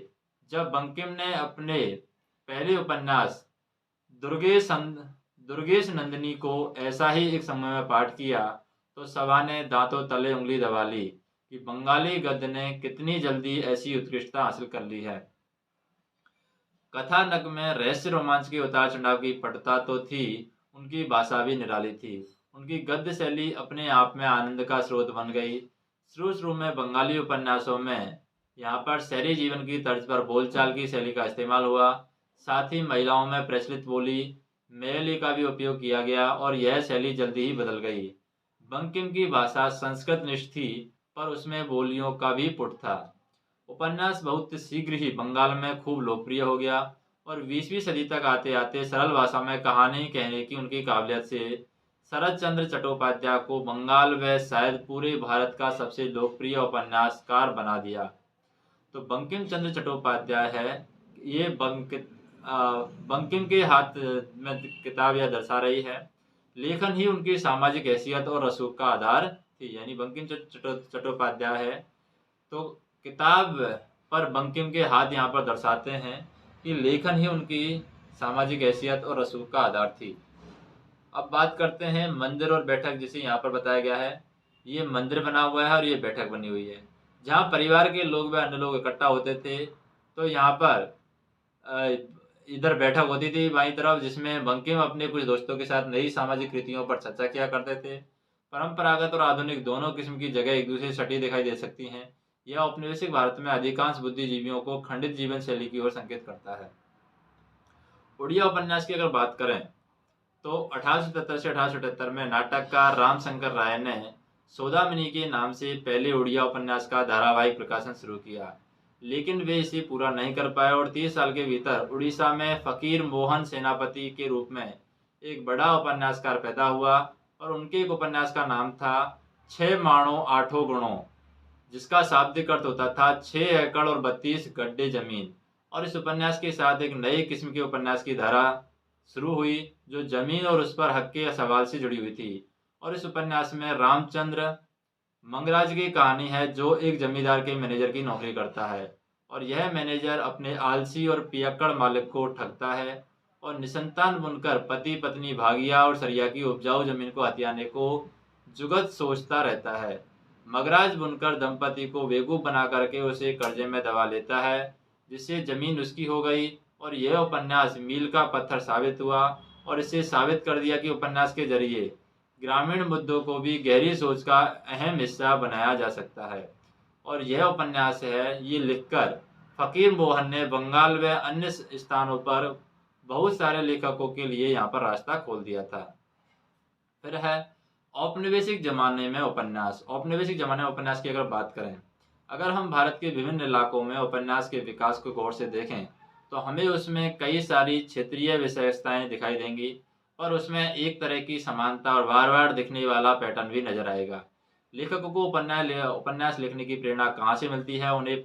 जब बंकिम ने अपने पहले उपन्यास दुर्गेश दुर्गेश नंदिनी को ऐसा ही एक समय में पाठ किया तो सभा ने दांतों तले उंगली दबा ली कि बंगाली गद्य ने कितनी जल्दी ऐसी उत्कृष्टता हासिल कर ली है। कथानक में रहस्य रोमांच के उतार चढ़ाव की पटता तो थी, उनकी भाषा भी निराली थी। उनकी गद्य शैली अपने आप में आनंद का स्रोत बन गई। शुरू शुरू में बंगाली उपन्यासों में यहाँ पर शहरी जीवन की तर्ज पर बोलचाल की शैली का इस्तेमाल हुआ। साथ ही महिलाओं में प्रचलित बोली मैथिली का भी उपयोग किया गया और यह शैली जल्दी ही बदल गई। बंकिम की भाषा संस्कृत निष्ठ थी, पर उसमें बोलियों का भी पुट था। उपन्यास बहुत शीघ्र ही बंगाल में खूब लोकप्रिय हो गया और 20वीं सदी तक आते आते सरल भाषा में कहानी कहने की उनकी काबिलियत से शरद चंद्र चट्टोपाध्याय को बंगाल व शायद पूरे भारत का सबसे लोकप्रिय उपन्यासकार बना दिया। तो बंकिम चंद्र चट्टोपाध्याय है ये बंकिम के हाथ में किताब यह दर्शा रही है। लेखन ही उनकी सामाजिक हैसियत और रसूख का आधार थी, यानी बंकिम चट्टोपाध्याय है। तो किताब पर बंकिम के हाथ यहाँ पर दर्शाते हैं कि लेखन ही उनकी सामाजिक हैसियत और रसूख का आधार थी। अब बात करते हैं मंदिर और बैठक, जिसे यहाँ पर बताया गया है। ये मंदिर बना हुआ है और ये बैठक बनी हुई है, जहाँ परिवार के लोग व अन्य लोग इकट्ठा होते थे। तो यहाँ पर इधर बैठक होती थी बाईं तरफ, जिसमें बंकिम अपने कुछ दोस्तों के साथ नई सामाजिक कृतियों पर चर्चा किया करते थे। परंपरागत और आधुनिक दोनों किस्म की जगह एक दूसरे से सटी दिखाई दे सकती हैं। यह औपनिवेशिक भारत में अधिकांश बुद्धिजीवियों को खंडित जीवन शैली की ओर संकेत करता है। उड़िया उपन्यास की अगर बात करें तो 1877 से 1878 में नाटककार रामशंकर राय ने सौदामिनी के नाम से पहले उड़िया उपन्यास का धारावाहिक प्रकाशन शुरू किया, लेकिन वे इसे पूरा नहीं कर पाए और 30 साल के भीतर उड़ीसा में फकीर मोहन सेनापति के रूप में एक बड़ा उपन्यासकार पैदा हुआ और उनके एक उपन्यास का नाम था 6 माणों 8 गुणों, जिसका शाब्दिक अर्थ होता था 6 एकड़ और 32 गड्ढे जमीन। और इस उपन्यास के साथ एक नए किस्म के उपन्यास की धारा शुरू हुई जो जमीन और उस पर हक के सवाल से जुड़ी हुई थी। और इस उपन्यास में रामचंद्र मंगराज की कहानी है, जो एक जमींदार के मैनेजर की नौकरी करता है और यह मैनेजर अपने आलसी और पियक्कड़ मालिक को ठगता है और निसंतान बुनकर पति पत्नी भागिया और सरिया की उपजाऊ जमीन को हथियाने को जुगत सोचता रहता है। मगराज बुनकर दंपति को बेवकूफ बना करके उसे कर्जे में दबा लेता है, जिससे जमीन उसकी हो गई। और यह उपन्यास मील का पत्थर साबित हुआ और इसे साबित कर दिया कि उपन्यास के जरिए ग्रामीण मुद्दों को भी गहरी सोच का अहम हिस्सा बनाया जा सकता है। और यह उपन्यास है ये लिखकर फकीर मोहन ने बंगाल व अन्य स्थानों पर बहुत सारे लेखकों के लिए यहाँ पर रास्ता खोल दिया था। फिर है औपनिवेशिक जमाने में उपन्यास। औपनिवेशिक जमाने में उपन्यास की अगर बात करें, अगर हम भारत के विभिन्न इलाकों में उपन्यास के विकास को गौर से देखें तो हमें उसमें कई सारी क्षेत्रीय विशेषताएं दिखाई देंगी, और उसमें एक तरह की समानता और बार बार दिखने वाला पैटर्न भी नजर आएगा। लेखकों को उपन्यास लिखने की प्रेरणा कहाँ से मिलती है, उन्हें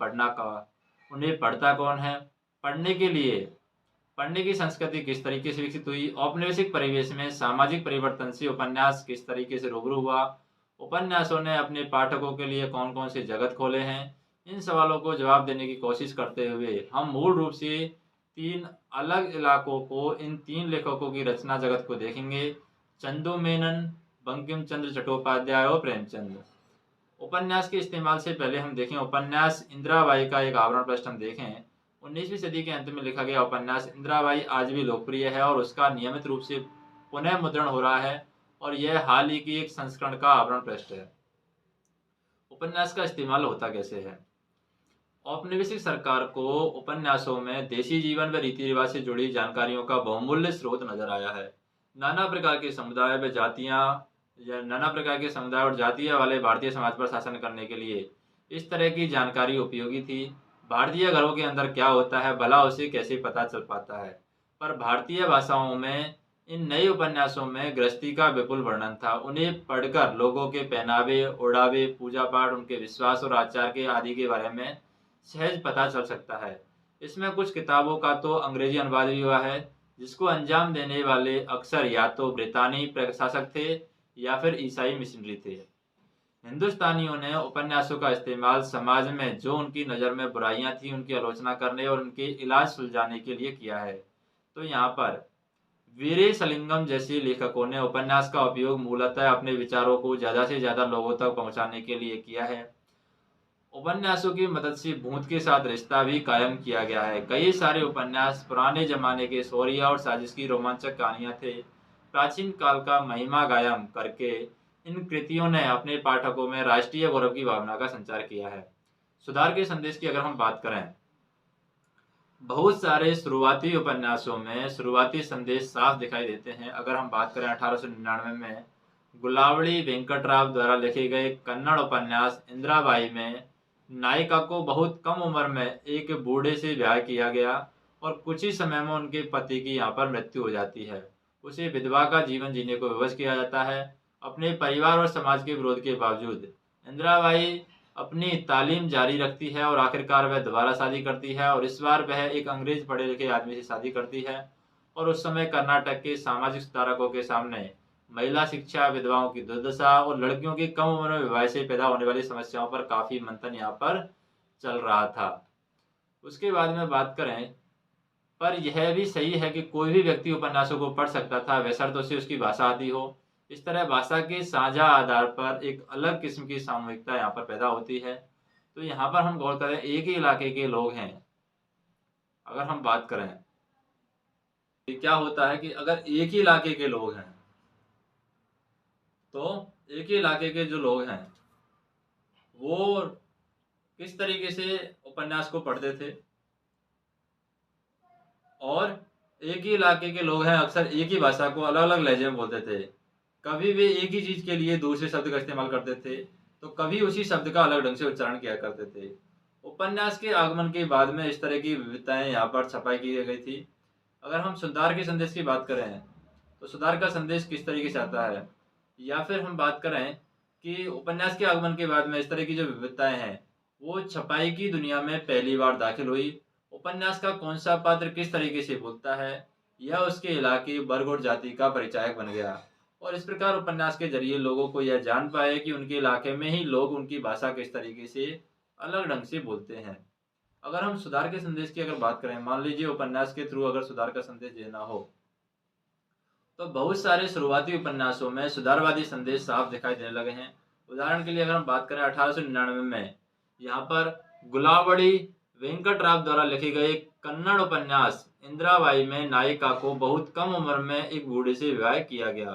पढ़ता कौन है, पढ़ने की संस्कृति किस तरीके से विकसित हुई, औपनिवेशिक परिवेश में सामाजिक परिवर्तन से उपन्यास किस तरीके से रूबरू हुआ, उपन्यासों ने अपने पाठकों के लिए कौन कौन से जगत खोले हैं, इन सवालों को जवाब देने की कोशिश करते हुए हम मूल रूप से 3 अलग इलाकों को इन 3 लेखकों की रचना जगत को देखेंगे: चंदू मेनन, बंकिम चंद्र चट्टोपाध्याय और प्रेमचंद। उपन्यास के इस्तेमाल से पहले हम देखें उपन्यास इंदिराबाई का एक आवरण पृष्ठ हम देखें। 19वीं सदी के अंत में लिखा गया उपन्यास इंदिराबाई आज भी लोकप्रिय है और उसका नियमित रूप से पुनः मुद्रण हो रहा है और यह हाल ही की एक संस्करण का आवरण पृष्ठ है। उपन्यास का इस्तेमाल होता कैसे है? औपनिवेशिक सरकार को उपन्यासों में देशी जीवन व रीति रिवाज से जुड़ी जानकारियों का बहुमूल्य स्रोत नजर आया है। नाना प्रकार के समुदाय व जातियां या नाना प्रकार के समुदाय और जातीय वाले भारतीय समाज पर शासन करने के लिए इस तरह की जानकारी उपयोगी थी। भारतीय घरों के अंदर क्या होता है, भला उसे कैसे पता चल पाता है। पर भारतीय भाषाओं में इन नए उपन्यासों में गृहस्थी का विपुल वर्णन था। उन्हें पढ़कर लोगों के पहनावे, ओढ़ावे, पूजा पाठ, उनके विश्वास और आचार के आदि के बारे में सहज पता चल सकता है। इसमें कुछ किताबों का तो अंग्रेजी अनुवाद भी हुआ है, जिसको अंजाम देने वाले अक्सर या तो ब्रितानी प्रशासक थे या फिर ईसाई मिशनरी थे। हिंदुस्तानियों ने उपन्यासों का इस्तेमाल समाज में जो उनकी नज़र में बुराइयां थी उनकी आलोचना करने और उनके इलाज सुलझाने के लिए किया है। तो यहाँ पर वीरेशलिंगम जैसे लेखकों ने उपन्यास का उपयोग मूलतः अपने विचारों को ज़्यादा से ज़्यादा लोगों तक पहुँचाने के लिए किया है। उपन्यासों की मदद से भूत के साथ रिश्ता भी कायम किया गया है। कई सारे उपन्यास पुराने जमाने के शौर्य और साजिश की रोमांचक कहानियां थे। प्राचीन काल का महिमा गायन करके इन कृतियों ने अपने पाठकों में राष्ट्रीय गौरव की भावना का संचार किया है। सुधार के संदेश की अगर हम बात करें, बहुत सारे शुरुआती उपन्यासों में शुरुआती संदेश साफ दिखाई देते हैं। अगर हम बात करें 1899 में गुलावड़ी वेंकटराव द्वारा लिखे गए कन्नड़ उपन्यास इंदिराबाई में नायिका को बहुत कम उम्र में एक बूढ़े से ब्याह किया गया और कुछ ही समय में उनके पति की यहाँ पर मृत्यु हो जाती है। उसे विधवा का जीवन जीने को विवश किया जाता है। अपने परिवार और समाज के विरोध के बावजूद इंदिराबाई अपनी तालीम जारी रखती है और आखिरकार वह दोबारा शादी करती है और इस बार वह एक अंग्रेज पढ़े लिखे आदमी से शादी करती है। और उस समय कर्नाटक के सामाजिक सुधारकों के सामने महिला शिक्षा, विधवाओं की दुर्दशा और लड़कियों की कम उम्र में विवाह से पैदा होने वाली समस्याओं पर काफी मंथन यहाँ पर चल रहा था। उसके बाद में बात करें, पर यह भी सही है कि कोई भी व्यक्ति उपन्यासों को पढ़ सकता था, बशर्ते उसे उसकी भाषा आती हो। इस तरह भाषा के साझा आधार पर एक अलग किस्म की सामूहिकता यहाँ पर पैदा होती है। तो यहाँ पर हम गौर करें, एक ही इलाके के लोग हैं। अगर हम बात करें कि क्या होता है कि अगर एक ही इलाके के लोग हैं तो एक ही इलाके के जो लोग हैं वो किस तरीके से उपन्यास को पढ़ते थे, और एक ही इलाके के लोग हैं अक्सर एक ही भाषा को अलग अलग लहजे में बोलते थे। कभी वे एक ही चीज के लिए दूसरे शब्द का इस्तेमाल करते थे तो कभी उसी शब्द का अलग ढंग से उच्चारण किया करते थे। उपन्यास के आगमन के बाद में इस तरह की विविधताएं यहाँ पर छपाई की गई थी। अगर हम सुधार के संदेश की बात करें तो सुधार का संदेश किस तरीके से आता है, या फिर हम बात करें कि उपन्यास के आगमन के बाद में इस तरह की जो विविधताएं हैं वो छपाई की दुनिया में पहली बार दाखिल हुई। उपन्यास का कौन सा पात्र किस तरीके से बोलता है यह उसके इलाके, वर्ग और जाति का परिचायक बन गया और इस प्रकार उपन्यास के जरिए लोगों को यह जान पाए कि उनके इलाके में ही लोग उनकी भाषा किस तरीके से अलग ढंग से बोलते हैं। अगर हम सुधार के संदेश की अगर बात करें, मान लीजिए उपन्यास के थ्रू अगर सुधार का संदेश देना हो तो बहुत सारे शुरुआती उपन्यासों में सुधारवादी संदेश साफ दिखाई देने लगे हैं। उदाहरण के लिए अगर हम बात करें 1899 में यहाँ पर गुलावड़ी वेंकटराव द्वारा लिखे गए कन्नड़ उपन्यास इंदिराबाई में नायिका को बहुत कम उम्र में एक बूढ़े से विवाह किया गया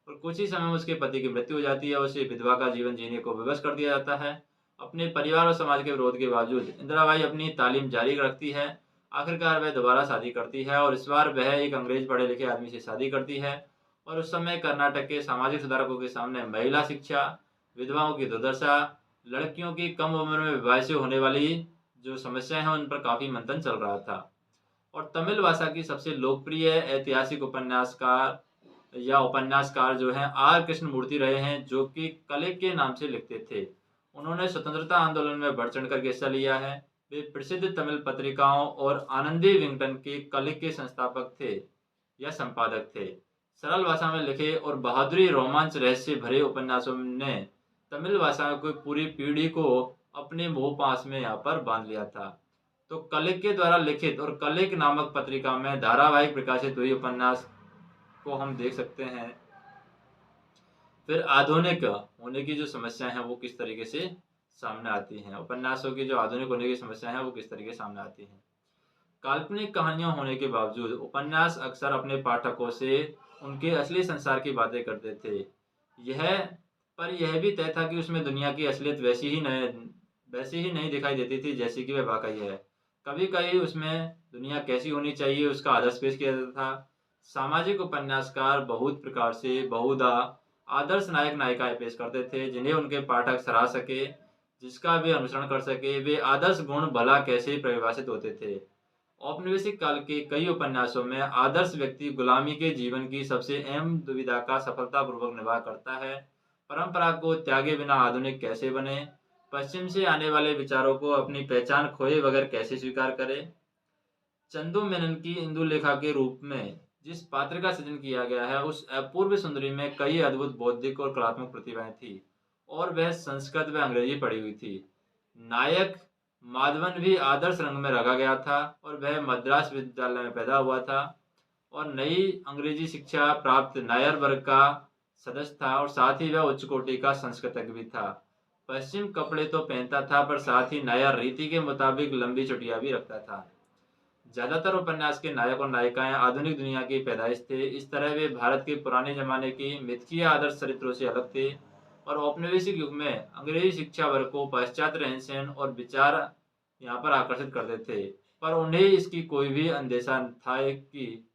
और कुछ ही समय में उसके पति की मृत्यु हो जाती है। उसे विधवा का जीवन जीने को विवश कर दिया जाता है। अपने परिवार और समाज के विरोध के बावजूद इंदिराबाई अपनी तालीम जारी रखती है। आखिरकार वह दोबारा शादी करती है और इस बार वह एक अंग्रेज पढ़े लिखे आदमी से शादी करती है और उस समय कर्नाटक के सामाजिक सुधारकों के सामने महिला शिक्षा, विधवाओं की दुर्दशा, लड़कियों की कम उम्र में विवाह से होने वाली जो समस्याएं हैं उन पर काफी मंथन चल रहा था। और तमिल भाषा की सबसे लोकप्रिय ऐतिहासिक उपन्यासकार जो हैं आर कृष्णमूर्ति रहे हैं, जो कि कलिक के नाम से लिखते थे। उन्होंने स्वतंत्रता आंदोलन में बढ़ चढ़ कर हिस्सा लिया है। वे प्रसिद्ध तमिल पत्रिकाओं और आनंदी विंगटन के कलिक के संस्थापक थे या संपादक थे। सरल भाषा में लिखे और बहादुरी, रोमांच, रहस्य भरे उपन्यासों ने तमिल भाषा की पूरी पीढ़ी को अपने मोह पास में यहाँ पर बांध लिया था। तो कलिक के द्वारा लिखित और कलिक नामक पत्रिका में धारावाहिक प्रकाशित हुई उपन्यास को हम देख सकते हैं। फिर आधुनिक होने की जो समस्या है वो किस तरीके से सामने आती हैं, उपन्यासों की जो आधुनिक होने की समस्या है वो किस तरीके से सामने आती हैं। काल्पनिक कहानियां होने के बावजूद उपन्यास अक्सर अपने पाठकों से उनके असली संसार की बातें करते थे। यह यह भी तय था कि उसमें दुनिया की असलियत वैसी ही नहीं दिखाई देती थी जैसी कि वह वाकई है। कभी कभी उसमें दुनिया कैसी होनी चाहिए उसका आदर्श पेश किया जाता था। सामाजिक उपन्यासकार बहुत प्रकार से बहुधा आदर्श नायक नायिकाएं पेश करते थे जिन्हें उनके पाठक सराह सके, जिसका वे अनुसरण कर सके। वे आदर्श गुण भला कैसे परिभाषित होते थे। औपनिवेशिक काल के कई उपन्यासों में आदर्श व्यक्ति गुलामी के जीवन की सबसे अहम दुविधा का सफलतापूर्वक निर्वाह करता है। परंपरा को त्यागे बिना आधुनिक कैसे बने, पश्चिम से आने वाले विचारों को अपनी पहचान खोए बगैर कैसे स्वीकार करे। चंदू मेनन की इंदुलेखा के रूप में जिस पात्र का सृजन किया गया है उस अपूर्व सुंदरी में कई अद्भुत बौद्धिक और कलात्मक प्रतिभाएं थी और वह संस्कृत व अंग्रेजी पढ़ी हुई थी। नायक माधवन भी आदर्श रंग में रखा गया था और वह मद्रास विश्वविद्यालय में पैदा हुआ था और नई अंग्रेजी शिक्षा प्राप्त नायर वर्ग का सदस्य था और साथ ही वह उच्च कोटि का संस्कृतज्ञ भी था। पश्चिम कपड़े तो पहनता था पर साथ ही नायर रीति के मुताबिक लंबी चुटिया भी रखता था। ज्यादातर उपन्यास के नायक और नायिकाएं आधुनिक दुनिया की पैदाइश थे। इस तरह वे भारत के पुराने जमाने की मिथकीय आदर्श चरित्रों से अलग थे और औपनिवेशिक युग में अंग्रेजी शिक्षा वर्ग को पाश्चात्य रहन सहन और विचार यहाँ पर आकर्षित करते थे, पर उन्हें इसकी कोई भी अंदेशा था कि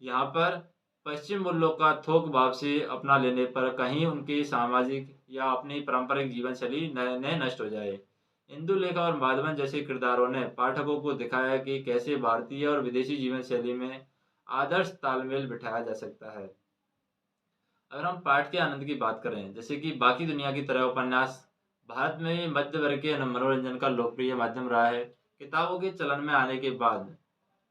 यहाँ पर पश्चिम मूल्यों का थोक भाव से अपना लेने पर कहीं उनकी सामाजिक या अपनी पारंपरिक जीवन शैली न नष्ट हो जाए। इंदुलेखा और माधवन जैसे किरदारों ने पाठकों को दिखाया कि कैसे भारतीय और विदेशी जीवन शैली में आदर्श तालमेल बिठाया जा सकता है। अगर हम पाठ के आनंद की बात करें, जैसे कि बाकी दुनिया की तरह उपन्यास भारत में मध्य वर्ग के मनोरंजन का लोकप्रिय माध्यम रहा है। किताबों के चलन में आने के बाद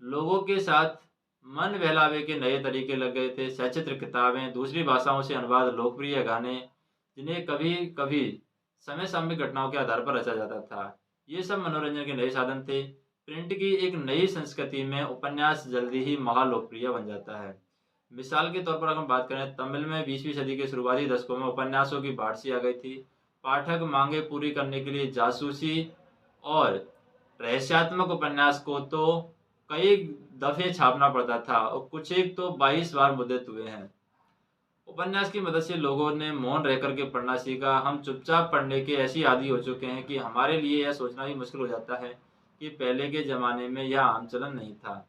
लोगों के साथ मन बहलावे के नए तरीके लग गए थे। सचित्र किताबें, दूसरी भाषाओं से अनुवाद, लोकप्रिय गाने जिन्हें कभी कभी समय सामयिक घटनाओं के आधार पर रचा जाता था, ये सब मनोरंजन के नए साधन थे। प्रिंट की एक नई संस्कृति में उपन्यास जल्दी ही महालोकप्रिय बन जाता है। मिसाल के तौर पर अगर हम बात करें, तमिल में 20वीं सदी के शुरुआती दशकों में उपन्यासों की बाढ़ सी आ गई थी। पाठक मांगे पूरी करने के लिए जासूसी और रहस्यात्मक उपन्यास को तो कई दफे छापना पड़ता था और कुछ एक तो 22 बार मुद्रित हुए हैं। उपन्यास की मदद से लोगों ने मौन रह करके पढ़ना सीखा। हम चुपचाप पढ़ने के ऐसी आदी हो चुके हैं कि हमारे लिए यह सोचना भी मुश्किल हो जाता है कि पहले के ज़माने में यह आम चलन नहीं था।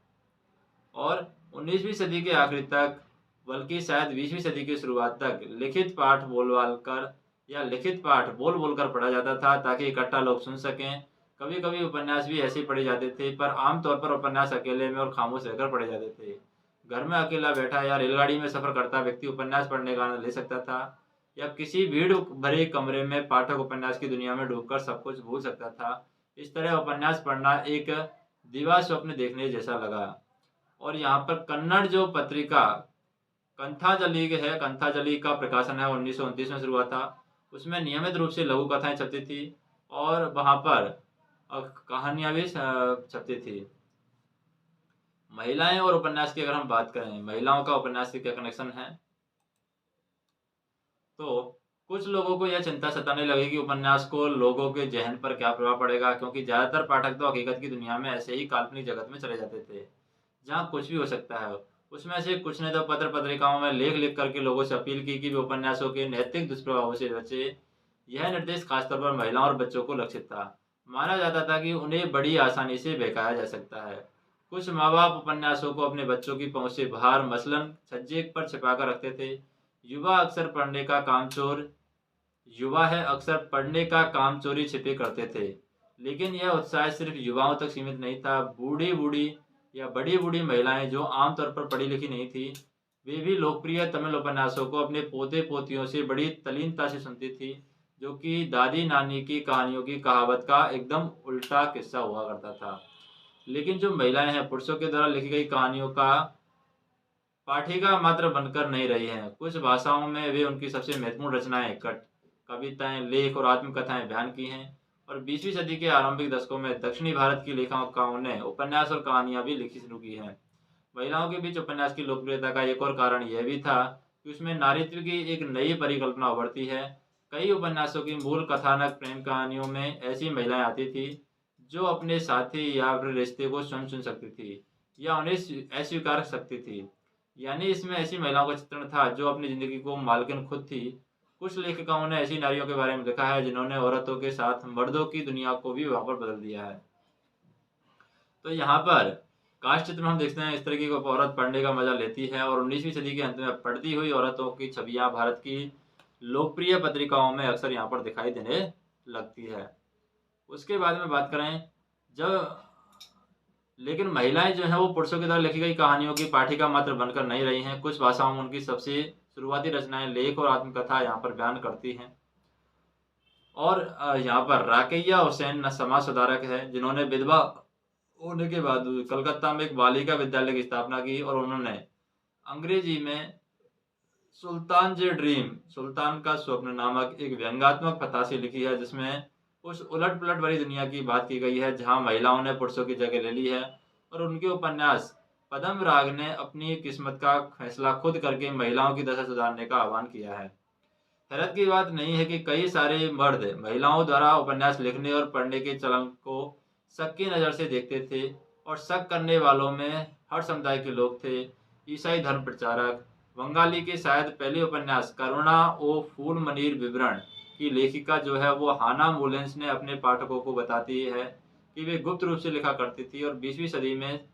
और 19वीं सदी के आखिर तक, बल्कि शायद 20वीं सदी की शुरुआत तक लिखित पाठ बोल बोलकर पढ़ा जाता था ताकि इकट्ठा लोग सुन सकें। कभी कभी उपन्यास भी ऐसे पढ़े जाते थे, पर आमतौर पर उपन्यास अकेले में और खामोश रहकर पढ़े जाते थे। घर में अकेला बैठा या रेलगाड़ी में सफर करता व्यक्ति उपन्यास पढ़ने का आनंद ले सकता था, या किसी भीड़ भरे कमरे में पाठक उपन्यास की दुनिया में डूबकर सब कुछ भूल सकता था। इस तरह उपन्यास पढ़ना एक दिवा स्वप्न देखने जैसा लगा। और यहाँ पर कन्नड़ जो पत्रिका कंथाजली का प्रकाशन है 1929 में शुरू हुआ था। उसमें नियमित रूप से लघु कथाएं छपती थी और वहाँ पर कहानियां भी छपती थी। महिलाएं और उपन्यास की अगर हम बात करें, महिलाओं का उपन्यास से क्या कनेक्शन है, तो कुछ लोगों को यह चिंता सताने लगी कि उपन्यास को लोगों के जहन पर क्या प्रभाव पड़ेगा, क्योंकि ज्यादातर पाठक तो हकीकत की दुनिया में ऐसे ही काल्पनिक जगत में चले जाते थे जहाँ कुछ भी हो सकता है। उसमें से कुछ ने तो पत्र पत्रिकाओं में लेख लिख करके लोगों से अपील की कि वे उपन्यासों के नैतिक दुष्प्रभावों से बचे। यह निर्देश खासतौर पर महिलाओं और बच्चों को लक्षित था। माना जाता था कि उन्हें बड़ी आसानी से बहकाया जा सकता है। कुछ माँ बाप उपन्यासों को अपने बच्चों की पहुंच से बाहर, मसलन छज्जे पर छिपा कर रखते थे। युवा अक्सर पढ़ने का काम चोरी छिपे करते थे, लेकिन यह उत्साह सिर्फ युवाओं तक सीमित नहीं था। बूढ़ी बूढ़ी या बड़ी बूढ़ी महिलाएं जो आमतौर पर पढ़ी लिखी नहीं थी, वे भी लोकप्रिय तमिल उपन्यासों को अपने पोते पोतियों से बड़ी तल्लीनता से सुनती थी, जो कि दादी नानी की कहानियों की कहावत का एकदम उल्टा किस्सा हुआ करता था। लेकिन जो महिलाएं हैं, पुरुषों के द्वारा लिखी गई कहानियों का पाठिका मात्र बनकर नहीं रही हैं। कुछ भाषाओं में वे उनकी सबसे महत्वपूर्ण रचनाएं कविताएं, लेख और आत्मकथाएं बयान की हैं। और 20वीं सदी के आरंभिक दशकों में दक्षिणी भारत की लेखकों ने उपन्यास और कहानियां भी लिखी शुरू की हैं। महिलाओं के बीच उपन्यास की लोकप्रियता का एक और कारण यह भी था कि उसमें नारीत्व की एक नई परिकल्पना उभरती है। कई उपन्यासों की मूल कथानक प्रेम कहानियों में ऐसी महिलाएं आती थी जो अपने साथी या फिर रिश्ते को स्वयं चुन सकती थी या उन्हें अस्वीकार कर सकती थी। यानी इसमें ऐसी महिलाओं का चित्रण था जो अपनी जिंदगी को मालकिन खुद थी। कुछ लेखकों ने ऐसी नारियों के बारे में लिखा है जिन्होंने औरतों के साथ मर्दों की दुनिया को भी वहां पर बदल दिया है। तो यहाँ पर कास्ट चित्र में हम देखते हैं इस तरह की औरत पढ़ने का मजा लेती है और 19वीं सदी के अंत में पढ़ती हुई औरतों की छवियां भारत की लोकप्रिय पत्रिकाओं में अक्सर यहाँ पर दिखाई देने लगती है। उसके बाद में बात करें जब लेकिन महिलाएं जो है वो पुरुषों की तरह लिखी गई कहानियों की पाठिका मात्र बनकर नहीं रही हैं। कुछ भाषाओं में उनकी सबसे शुरुआती रचनाएं लेख और आत्मकथा यहाँ पर बयान करती हैं। और यहाँ पर राकैया हुसैन न समाज सुधारक है जिन्होंने विधवा होने के बाद कलकत्ता में एक बालिका विद्यालय की स्थापना की और उन्होंने अंग्रेजी में सुल्तान जे ड्रीम, सुल्तान का स्वप्न नामक एक व्यंग्यात्मक फतासी लिखी है जिसमें उस उलट पुलट भरी दुनिया की बात की गई है जहां महिलाओं ने पुरुषों की जगह ले ली है। और उनके उपन्यास पद्म राग ने अपनी किस्मत का फैसला खुद करके महिलाओं की दशा सुधारने का आह्वान किया है। हैरत की बात नहीं है कि कई सारे मर्द महिलाओं द्वारा उपन्यास लिखने और पढ़ने के चलन को शक की नज़र से देखते थे और शक करने वालों में हर समुदाय के लोग थे। ईसाई धर्म प्रचारक, बंगाली के शायद पहले उपन्यास करुणा ओ फूल मनीर विवरण की लेखिका जो है वो हाना मूलेंस ने अपने पाठकों को बताती है कि वे गुप्त रूप से लिखा करती थी और 20वीं सदी में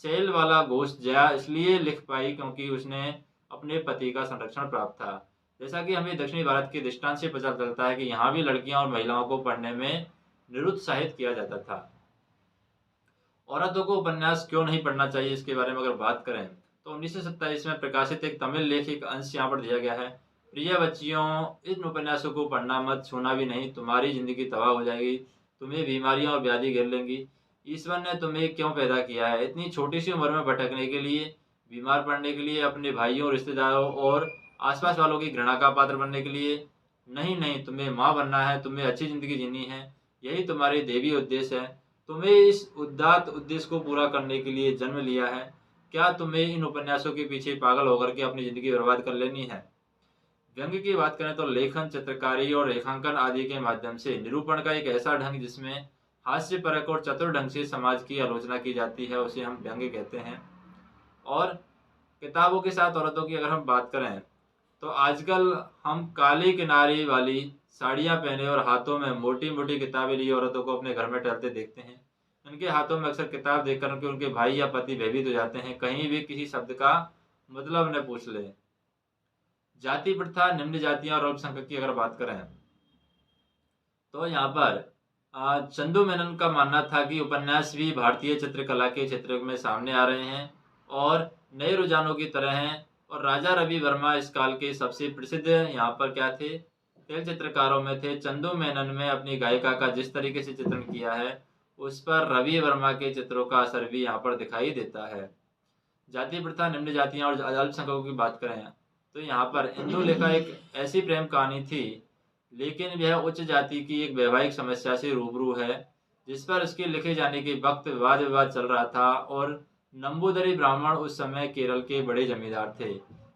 सेल वाला गोश्त जया इसलिए लिख पाई क्योंकि उसने अपने पति का संरक्षण प्राप्त था। जैसा कि हमें दक्षिणी भारत के दृष्टांत से पता चलता है कि यहाँ भी लड़कियां और महिलाओं को पढ़ने में निरुत्साहित किया जाता था। औरतों को उपन्यास क्यों नहीं पढ़ना चाहिए इसके बारे में अगर बात करें तो 1927 में प्रकाशित एक तमिल लेख एक अंश यहाँ पर दिया गया है। प्रिय बच्चियों, इन उपन्यासों को पढ़ना मत, छूना भी नहीं, तुम्हारी जिंदगी तबाह हो जाएगी, तुम्हें बीमारियां और व्याधि घेर लेंगी। ईश्वर ने तुम्हें क्यों पैदा किया है इतनी छोटी सी उम्र में भटकने के लिए, बीमार पड़ने के लिए, अपने भाइयों, रिश्तेदारों और आसपास वालों की घृणा का पात्र बनने के लिए? नहीं नहीं, तुम्हें माँ बनना है, तुम्हें अच्छी जिंदगी जीनी है, यही तुम्हारी देवी उद्देश्य है। तुम्हें इस उदात्त उद्देश्य को पूरा करने के लिए जन्म लिया है। क्या तुम्हें इन उपन्यासों के पीछे पागल होकर के अपनी जिंदगी बर्बाद कर लेनी है? व्यंग्य की बात करें तो लेखन, चित्रकारी और रेखांकन आदि के माध्यम से निरूपण का एक ऐसा ढंग जिसमें हास्यपरक और चतुर ढंग से समाज की आलोचना की जाती है उसे हम व्यंग्य कहते हैं। और किताबों के साथ औरतों की अगर हम बात करें तो आजकल हम काली किनारी वाली साड़ियाँ पहने और हाथों में मोटी मोटी किताबें लिए औरतों को अपने घर में टहलते देखते हैं। उनके हाथों में अक्सर किताब देखकर उनके भाई या पति भयभीत हो जाते हैं, कहीं भी किसी शब्द का मतलब न पूछ ले। जाति प्रथा, निम्न जातियां और अल्पसंख्यक की अगर बात करें तो यहाँ पर चंदू मेनन का मानना था कि उपन्यास भी भारतीय चित्रकला के क्षेत्र में सामने आ रहे हैं और नए रुझानों की तरह हैं। और राजा रवि वर्मा इस काल के सबसे प्रसिद्ध यहाँ पर क्या थे, तेल चित्रकारों में थे। चंदू मेनन में अपनी गायिका का जिस तरीके से चित्रण किया है उस पर रवि वर्मा के चित्रों का असर भी यहाँ पर दिखाई देता है। जाति प्रथा, निम्न जातियां और अल्पसंख्यकों की बात करें तो यहाँ पर इंदुलेखा एक ऐसी प्रेम कहानी थी लेकिन यह उच्च जाति की एक वैवाहिक समस्या से रूबरू है जिस पर उसके लिखे जाने के वक्त वाद विवाद चल रहा था। और नंबूदरी ब्राह्मण उस समय केरल के बड़े जमींदार थे।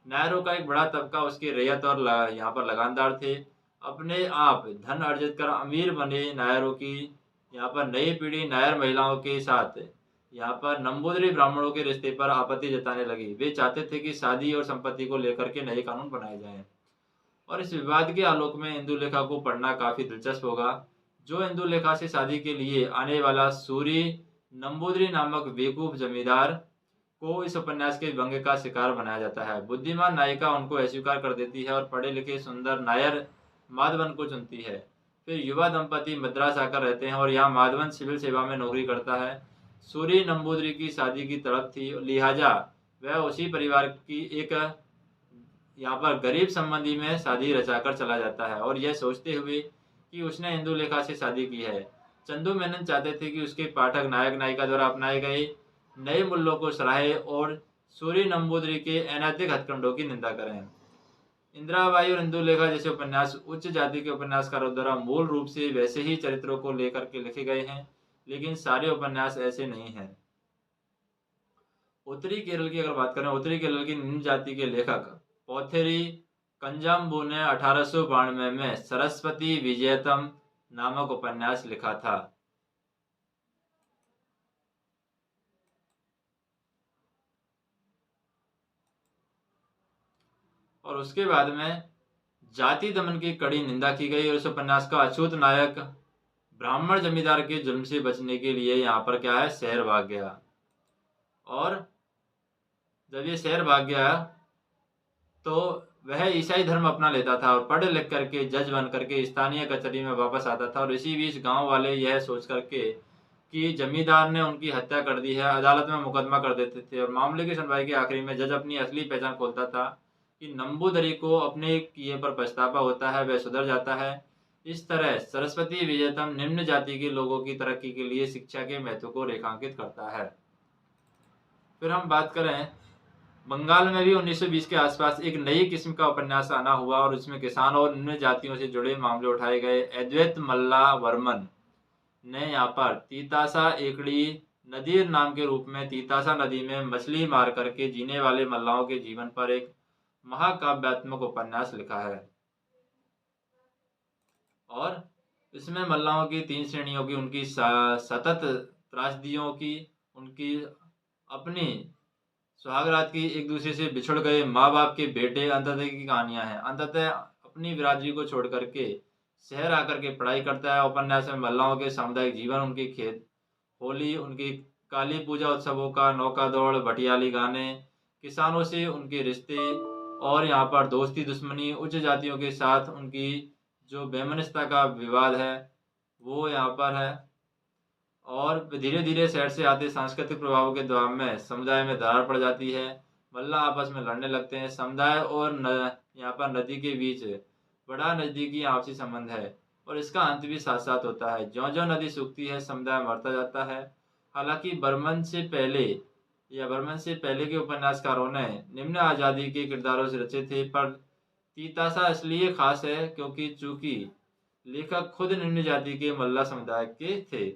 नायरों का एक बड़ा तबका उसके रैयत और यहाँ पर लगानदार थे। अपने आप धन अर्जित कर अमीर बने नायरों की यहाँ पर नई पीढ़ी नायर महिलाओं के साथ यहाँ पर नंबूदरी ब्राह्मणों के रिश्ते पर आपत्ति जताने लगी। वे चाहते थे कि शादी और संपत्ति को लेकर के नए कानून बनाए जाएं। और इस विवाद के आलोक में इंदुलेखा को पढ़ना काफी दिलचस्प होगा। जो इंदुलेखा से शादी के लिए आने वाला सूरी नंबूदरी नामक बेवकूफ जमींदार को इस उपन्यास के व्यंग्य का शिकार बनाया जाता है। बुद्धिमान नायिका उनको अस्वीकार कर देती है और पढ़े लिखे सुंदर नायर माधवन को चुनती है। फिर युवा दंपति मद्रास आकर रहते हैं और यहाँ माधवन सिविल सेवा में नौकरी करता है। सूरी नंबूदरी की शादी की तड़प थी, लिहाजा वह उसी परिवार की एक यहाँ पर गरीब संबंधी में शादी रचाकर चला जाता है और यह सोचते हुए कि उसने इंदुलेखा से शादी की है। चंदू मेनन चाहते थे कि उसके पाठक नायक नायिका द्वारा अपनाए गए नए मूल्यों को सराहे और सूरी नंबूदरी के अनैतिक हथकंडों की निंदा करें। इंदिराबाई और इंदुलेखा जैसे उपन्यास उच्च जाति के उपन्यासकारों द्वारा मूल रूप से वैसे ही चरित्रों को लेकर के लिखे गए हैं, लेकिन सारे उपन्यास ऐसे नहीं हैं। उत्तरी केरल की अगर बात करें, उत्तरी केरल की निम्न जाति के लेखक पौथेरी कंजाम्बू ने 1892 में सरस्वती विजयतम नामक उपन्यास लिखा था। और उसके बाद में जाति दमन की कड़ी निंदा की गई और इस उपन्यास का अछूत नायक ब्राह्मण जमींदार के जुल्म से बचने के लिए यहाँ पर क्या है, शहर भाग गया। और जब ये शहर भाग गया तो वह ईसाई धर्म अपना लेता था और पढ़ लिख करके जज बन करके स्थानीय कचहरी में वापस आता था। और इसी बीच गांव वाले यह सोच करके कि जमींदार ने उनकी हत्या कर दी है, अदालत में मुकदमा कर देते थे। और मामले की सुनवाई के आखिरी में जज अपनी असली पहचान खोलता था कि नंबूदरी को अपने किए पर पछतावा होता है, वह सुधर जाता है। इस तरह सरस्वती विजयतम निम्न जाति के लोगों की तरक्की के लिए शिक्षा के महत्व को रेखांकित करता है। फिर हम बात करें, बंगाल में भी 1920 के आसपास एक नई किस्म का उपन्यास आना हुआ और इसमें किसान और निम्न जातियों से जुड़े मामले उठाए गए। अद्वैत मल्ला वर्मन ने यहाँ पर तीतासा एकड़ी नदीर नाम के रूप में तीतासा नदी में मछली मार करके जीने वाले मल्लाहों के जीवन पर एक महाकाव्यात्मक उपन्यास लिखा है। और इसमें मल्लाहों की 3 श्रेणियों की, उनकी सतत त्रासदियों की, उनकी अपनी सुहागरात की, एक दूसरे से बिछुड़ गए माँ बाप के बेटे, अंततः की कहानियां हैं। अंततः अपनी बिरादरी को छोड़ करके शहर आकर के पढ़ाई करता है। उपन्यास में मल्लाहों के सामुदायिक जीवन, उनकी खेत होली, उनकी काली पूजा उत्सवों का नौका दौड़, भटियाली गाने, किसानों से उनके रिश्ते और यहाँ पर दोस्ती दुश्मनी, उच्च जातियों के साथ उनकी जो बेमनस्ता का विवाद है वो यहाँ पर है। और धीरे धीरे शहर से आते सांस्कृतिक प्रभावों के दबाव में समुदाय में दरार पड़ जाती है। मल्लाह आपस में लड़ने लगते हैं। समुदाय और यहाँ पर नदी के बीच बड़ा नजदीकी आपसी संबंध है और इसका अंत भी साथ साथ होता है। ज्यों ज्यों नदी सूखती है समुदाय मरता जाता है। हालांकि बर्मन से पहले के उपन्यासकारों ने निम्न आजादी के किरदारों से रचे थे, पर तीतासा इसलिए खास है क्योंकि चूंकि लेखक खुद निम्न जाति के मल्ला समुदाय के थे।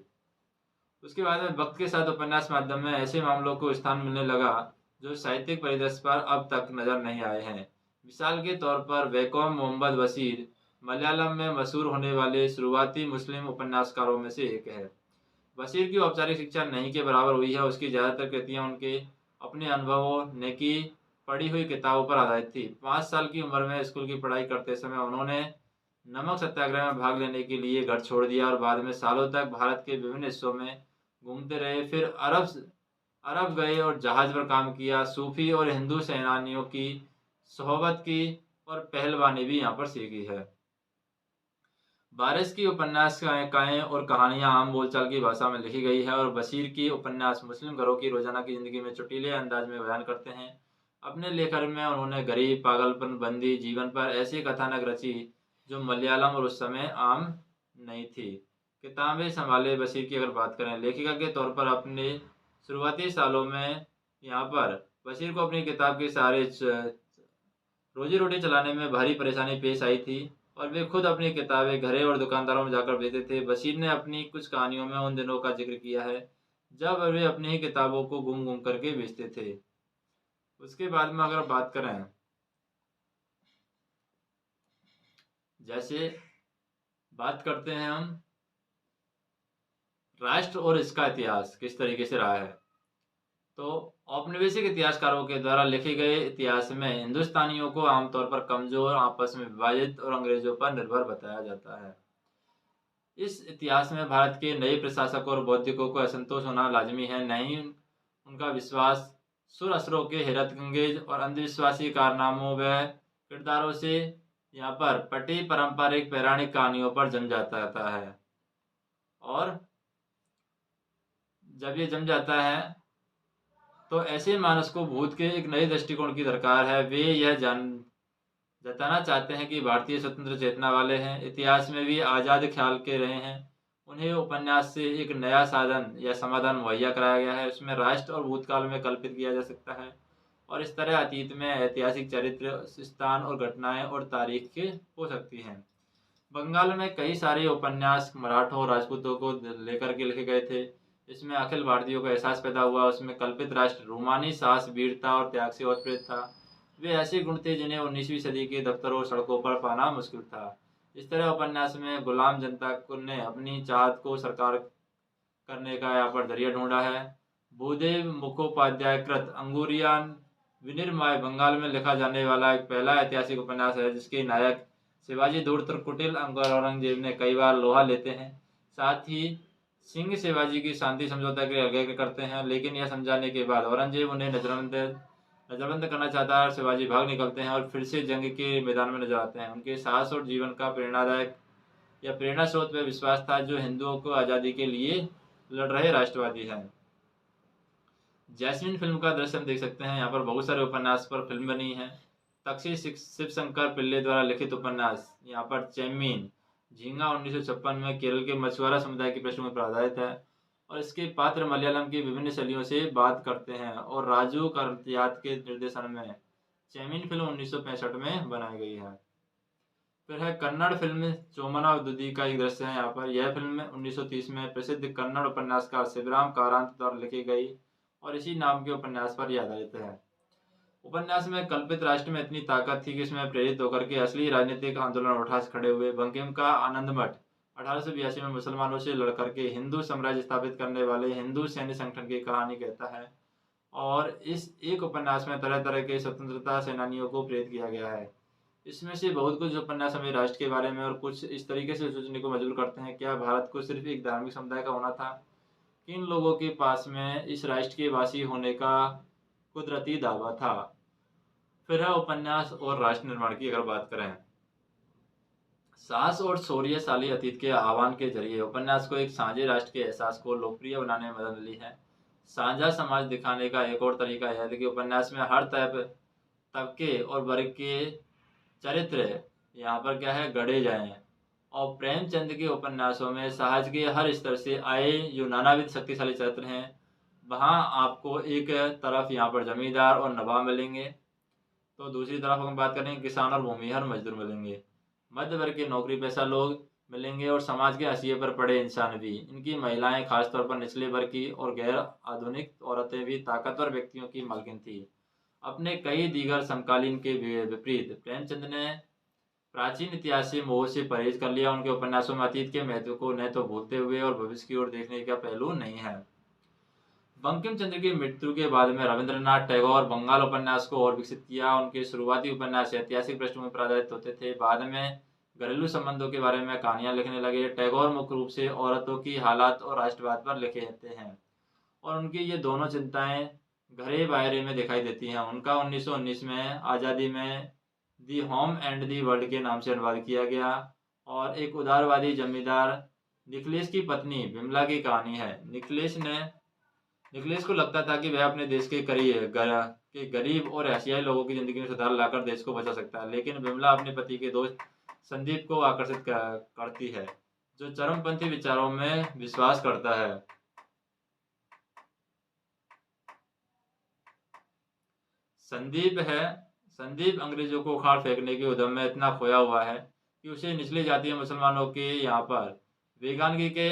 उसके बाद में वक्त के साथ उपन्यास माध्यम में ऐसे मामलों को स्थान मिलने लगा जो साहित्यिक परिदृश्य पर अब तक नजर नहीं आए हैं। मिसाल के तौर पर वैकोम मोहम्मद बशीर मलयालम में मशहूर होने वाले शुरुआती मुस्लिम उपन्यासकारों में से एक है। बशीर की औपचारिक शिक्षा नहीं के बराबर हुई है। उसकी ज़्यादातर कृतियाँ उनके अपने अनुभवों ने की पढ़ी हुई किताबों पर आधारित थी। 5 साल की उम्र में स्कूल की पढ़ाई करते समय उन्होंने नमक सत्याग्रह में भाग लेने के लिए घर छोड़ दिया और बाद में सालों तक भारत के विभिन्न हिस्सों में घूमते रहे। फिर अरब गए और जहाज पर काम किया। सूफी और हिंदू सेनानियों की सोहबत की और पहलवानी भी यहाँ पर सीखी है। बारिश की उपन्यासिकाएं और कहानियां आम बोलचाल की भाषा में लिखी गई है और बशीर की उपन्यास मुस्लिम घरों की रोजाना की जिंदगी में चुटीले अंदाज में बयान करते हैं। अपने लेखन में उन्होंने गरीब, पागलपन, बंदी जीवन पर ऐसी कथानक रची जो मलयालम और उस समय आम नहीं थी। किताबें संभाले बशीर की अगर बात करें, लेखिका के तौर पर अपने शुरुआती सालों में यहाँ पर बशीर को अपनी किताब के सहारे रोजी रोटी चलाने में भारी परेशानी पेश आई थी और वे खुद अपनी किताबें घरे और दुकानदारों में जाकर बेचते थे। बशीर ने अपनी कुछ कहानियों में उन दिनों का जिक्र किया है जब वे अपनी ही किताबों को घूम घूम करके बेचते थे। उसके बाद में अगर बात करें, जैसे बात करते हैं हम राष्ट्र और इसका इतिहास किस तरीके से रहा है, तो औपनिवेशिक इतिहासकारों के द्वारा लिखे गए इतिहास में हिंदुस्तानियों को आमतौर पर कमजोर, आपस में विभाजित और अंग्रेजों पर निर्भर बताया जाता है। इस इतिहास में भारत के नए प्रशासकों और बौद्धिकों को असंतोष होना लाजमी है। नहीं उनका विश्वास सुर असरों के हैरतअंगेज और अंधविश्वासी कारनामों व किरदारों से यहाँ पर पटी पारंपरिक पौराणिक कहानियों पर जम जाता है। और जब ये जम जाता है तो ऐसे मानस को भूत के एक नए दृष्टिकोण की दरकार है। वे यह जताना चाहते हैं कि भारतीय स्वतंत्र चेतना वाले हैं, इतिहास में भी आज़ाद ख्याल के रहे हैं। उन्हें उपन्यास से एक नया साधन या समाधान मुहैया कराया गया है। उसमें राष्ट्र और भूतकाल में कल्पित किया जा सकता है और इस तरह अतीत में ऐतिहासिक चरित्र, स्थान और घटनाएं और तारीख के हो सकती हैं। बंगाल में कई सारे उपन्यास मराठों और राजपूतों को लेकर के लिखे गए थे। इसमें अखिल भारतीयों को एहसास पैदा हुआ, उसमें कल्पित राष्ट्र रोमानी साहस, वीरता और त्याग से ओतप्रोत था। वे ऐसे गुण थे जिन्हें 19वीं सदी के दफ्तरों और सड़कों पर पाना मुश्किल था। इस तरह उपन्यास में गुलाम जनता को ने अपनी चाहत को साकार करने का यहाँ पर जरिया ढूंढा है। भूदेव मुखोपाध्याय कृत अंगुरियान विनिर्माय बंगाल में लिखा जाने वाला एक पहला ऐतिहासिक उपन्यास है जिसके नायक शिवाजी धूर्त कुटिल औरंगजेब ने कई बार लोहा लेते हैं। साथ ही सिंह शिवाजी की शांति समझौता के आज्ञा करते हैं, लेकिन यह समझाने के बाद औरंगजेब उन्हें नजरबंद करना चाहता है और शिवाजी भाग निकलते हैं और फिर से जंग के मैदान में नजर आते हैं। उनके साहस और जीवन का प्रेरणादायक या प्रेरणा स्रोत में विश्वास था जो हिंदुओं को आज़ादी के लिए लड़ रहे राष्ट्रवादी हैं। जैस्मिन फिल्म का दृश्य हम देख सकते हैं। यहाँ पर बहुत सारे उपन्यास पर फिल्म बनी है। तक्षी शिवशंकर पिल्ले द्वारा लिखित उपन्यास यहाँ पर चेम्मीन झींगा 1956 में केरल के मछुआरा समुदाय की पृष्ठभूमि पर आधारित है और इसके पात्र मलयालम की विभिन्न शैलियों से बात करते हैं और राजू करतियात के निर्देशन में चेम्मीन फिल्म 1965 में बनाई गई है। फिर है कन्नड़ फिल्म चोमना दुदी का एक दृश्य है। यहाँ पर यह फिल्म 1930 में प्रसिद्ध कन्नड़ उपन्यासकार शिवराम कारांत द्वारा लिखी गई और इसी नाम के उपन्यास पर आधारित है। उपन्यास में कल्पित राष्ट्र में इतनी ताकत थी कि इसमें प्रेरित होकर के असली राजनीतिक आंदोलन उठा खड़े हुए। बंकिम का आनंद मठ 1882 में मुसलमानों से लड़ करके हिंदू साम्राज्य स्थापित करने वाले हिंदू सैन्य संगठन की कहानी कहता है और इस एक उपन्यास में तरह तरह के स्वतंत्रता सेनानियों को प्रेरित किया गया है। इसमें से बहुत कुछ उपन्यास हमें राष्ट्र के बारे में और कुछ इस तरीके से सोचने को मजबूर करते हैं, क्या भारत को सिर्फ एक धार्मिक समुदाय का होना था? किन लोगों के पास में इस राष्ट्र के वासी होने का कुदरती दावा था? फिर है उपन्यास और राष्ट्र निर्माण की अगर बात करें, साहस और शौर्यशाली अतीत के आह्वान के जरिए उपन्यास को एक साझे राष्ट्र के एहसास को लोकप्रिय बनाने में मदद मिली है। साझा समाज दिखाने का एक और तरीका यह है कि उपन्यास में हर तबके और वर्ग के चरित्र यहाँ पर क्या है गढ़े जाएं और प्रेमचंद के उपन्यासों में समाज के हर स्तर से आए जो नानाविध शक्तिशाली चरित्र हैं, वहाँ आपको एक तरफ यहाँ पर जमींदार और नवाब मिलेंगे तो दूसरी तरफ हम बात करें किसान और भूमिहर मजदूर मिलेंगे, मध्य वर्ग के नौकरी पेशा लोग मिलेंगे और समाज के हाशिए पर पड़े इंसान भी। इनकी महिलाएं खासतौर पर निचले वर्ग की और गैर आधुनिक औरतें भी ताकतवर व्यक्तियों की मालकिन थी। अपने कई दीगर समकालीन के विपरीत प्रेमचंद ने प्राचीन इतिहास से मोह से परहेज कर लिया। उनके उपन्यासों में अतीत के महत्व को न तो भूलते हुए और भविष्य की ओर देखने का पहलू नहीं है। बंकिम चंद्र की मृत्यु के बाद में रविंद्रनाथ टैगोर बंगाल उपन्यास को और विकसित किया। उनके शुरुआती उपन्यास ऐतिहासिक पृष्ठभूमि पर आधारित होते थे, बाद में घरेलू संबंधों के बारे में कहानियां लिखने लगे। टैगोर मुख्य रूप से औरतों की हालात और राष्ट्रवाद पर लिखे रहते हैं और उनकी ये दोनों चिंताएं घरे बायरे में दिखाई देती हैं। उनका 1919 में आज़ादी में the home and the world के नाम से अनुवाद किया गया और एक उदारवादी जमींदार निखिलेश की पत्नी विमला की कहानी है। निखिलेश को लगता था कि वह अपने देश के गरीब और एशियाई लोगों की जिंदगी में सुधार लाकर देश को बचा सकता है, लेकिन विमला अपने पति के दोस्त संदीप को आकर्षित करती है जो चरमपंथी विचारों में विश्वास करता है। संदीप अंग्रेजों को उखाड़ फेंकने के उद्यम में इतना खोया हुआ है कि उसे निचली जातीय मुसलमानों के यहाँ पर वेगानगी के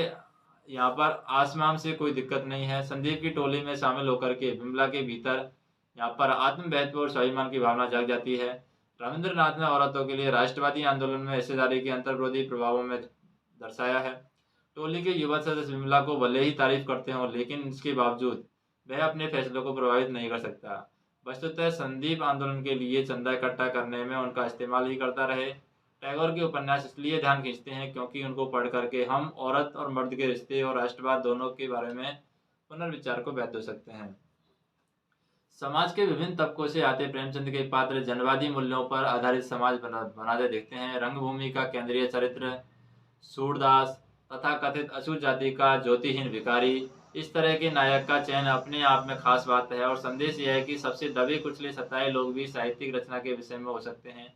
यहाँ पर आसमान से कोई दिक्कत नहीं है। संदीप की टोली में शामिल होकर के विमला के भीतर यहाँ पर आत्मबैत्व और स्वाभिमान की भावना जाग जाती है। रविंद्रनाथ ने औरतों के लिए राष्ट्रवादी आंदोलन में हिस्सेदारी के अंतर्विरोधी प्रभावों में दर्शाया है। टोली के युवा सदस्य विमला को भले ही तारीफ करते हों, लेकिन इसके बावजूद वह अपने फैसलों को प्रभावित नहीं कर सकता। वस्तुतः संदीप आंदोलन के लिए चंदा इकट्ठा करने में उनका इस्तेमाल ही करता रहे। टैगोर के उपन्यास इसलिए ध्यान खींचते हैं क्योंकि उनको पढ़ करके हम औरत और मर्द के रिश्ते और राष्ट्रवाद दोनों के बारे में पुनर्विचार को व्यक्त हो सकते हैं। समाज के विभिन्न तबकों से आते प्रेमचंद के पात्र जनवादी मूल्यों पर आधारित समाज बनाते दिखते हैं। रंगभूमि का केंद्रीय चरित्र सूरदास तथा कथित अछूत जाति का ज्योतिहीन भिखारी, इस तरह के नायक का चयन अपने आप में खास बात है और संदेश यह है कि सबसे दबे कुचले सताए लोग भी साहित्यिक रचना के विषय में हो सकते हैं।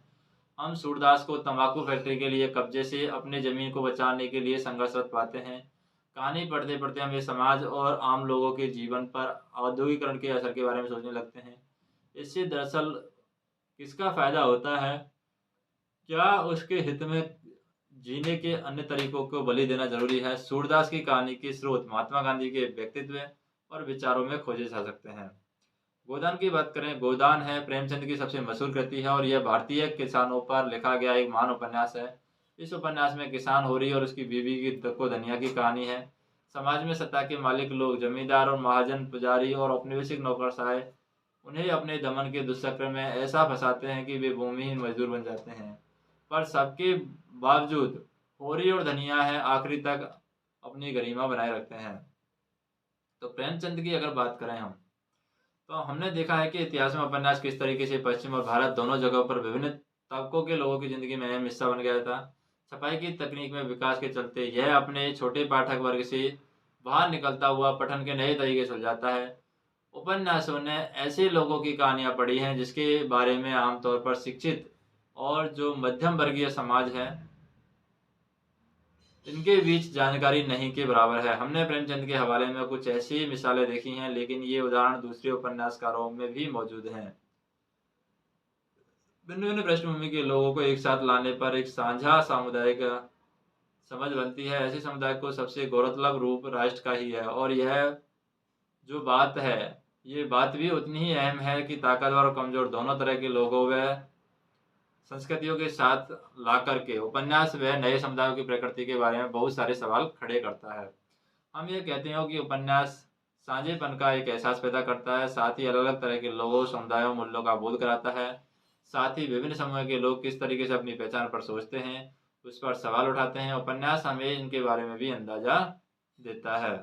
हम सूरदास को तंबाकू फैक्ट्री के लिए कब्जे से अपने जमीन को बचाने के लिए संघर्षरत पाते हैं। कहानी पढ़ते पढ़ते हम ये समाज और आम लोगों के जीवन पर औद्योगिकरण के असर के बारे में सोचने लगते हैं। इससे दरअसल किसका फ़ायदा होता है? क्या उसके हित में जीने के अन्य तरीकों को बलि देना ज़रूरी है? सूरदास की कहानी के स्रोत महात्मा गांधी के व्यक्तित्व और विचारों में खोजे जा सकते हैं। गोदान की बात करें, गोदान है प्रेमचंद की सबसे मशहूर कृति है और यह भारतीय किसानों पर लिखा गया एक महान उपन्यास है। इस उपन्यास में किसान होरी और उसकी बीवी की को धनिया की कहानी है। समाज में सत्ता के मालिक लोग, जमींदार और महाजन, पुजारी और औपनिवेशिक नौकरशाह उन्हें अपने दमन के दुष्चक्र में ऐसा फंसाते हैं कि वे भूमिहीन मजदूर बन जाते हैं। पर सबके बावजूद होरी और धनिया है आखिरी तक अपनी गरिमा बनाए रखते हैं। तो प्रेमचंद की अगर बात करें हम, तो हमने देखा है कि इतिहास में उपन्यास किस तरीके से पश्चिम और भारत दोनों जगहों पर विभिन्न तबकों के लोगों की जिंदगी में अहम हिस्सा बन गया था। छपाई की तकनीक में विकास के चलते यह अपने छोटे पाठक वर्ग से बाहर निकलता हुआ पठन के नए तरीके सुलझाता है। उपन्यासों ने ऐसे लोगों की कहानियां पढ़ी हैं जिसके बारे में आमतौर पर शिक्षित और जो मध्यम वर्गीय समाज है इनके बीच जानकारी नहीं के बराबर है। हमने प्रेमचंद के हवाले में कुछ ऐसी मिसालें देखी हैं, लेकिन ये उदाहरण दूसरे उपन्यासकारों में भी मौजूद हैं। भिन्न भिन्न पृष्ठभूमि के लोगों को एक साथ लाने पर एक साझा सामुदायिक समझ बनती है। ऐसे समुदाय को सबसे गौरतलब रूप राष्ट्र का ही है और यह जो बात है, ये बात भी उतनी ही अहम है कि ताकतवर और कमजोर दोनों तरह के लोगों व संस्कृतियों के साथ ला करके उपन्यास वह नए समुदायों की प्रकृति के बारे में बहुत सारे सवाल खड़े करता है। हम ये कहते हैं कि उपन्यास साझेपन का एक एहसास पैदा करता है, साथ ही अलग अलग तरह के लोगों, समुदायों, मूल्यों का बोध कराता है। साथ ही विभिन्न समूह के लोग किस तरीके से अपनी पहचान पर सोचते हैं, उस पर सवाल उठाते हैं। उपन्यास हमें इनके बारे में भी अंदाजा देता है।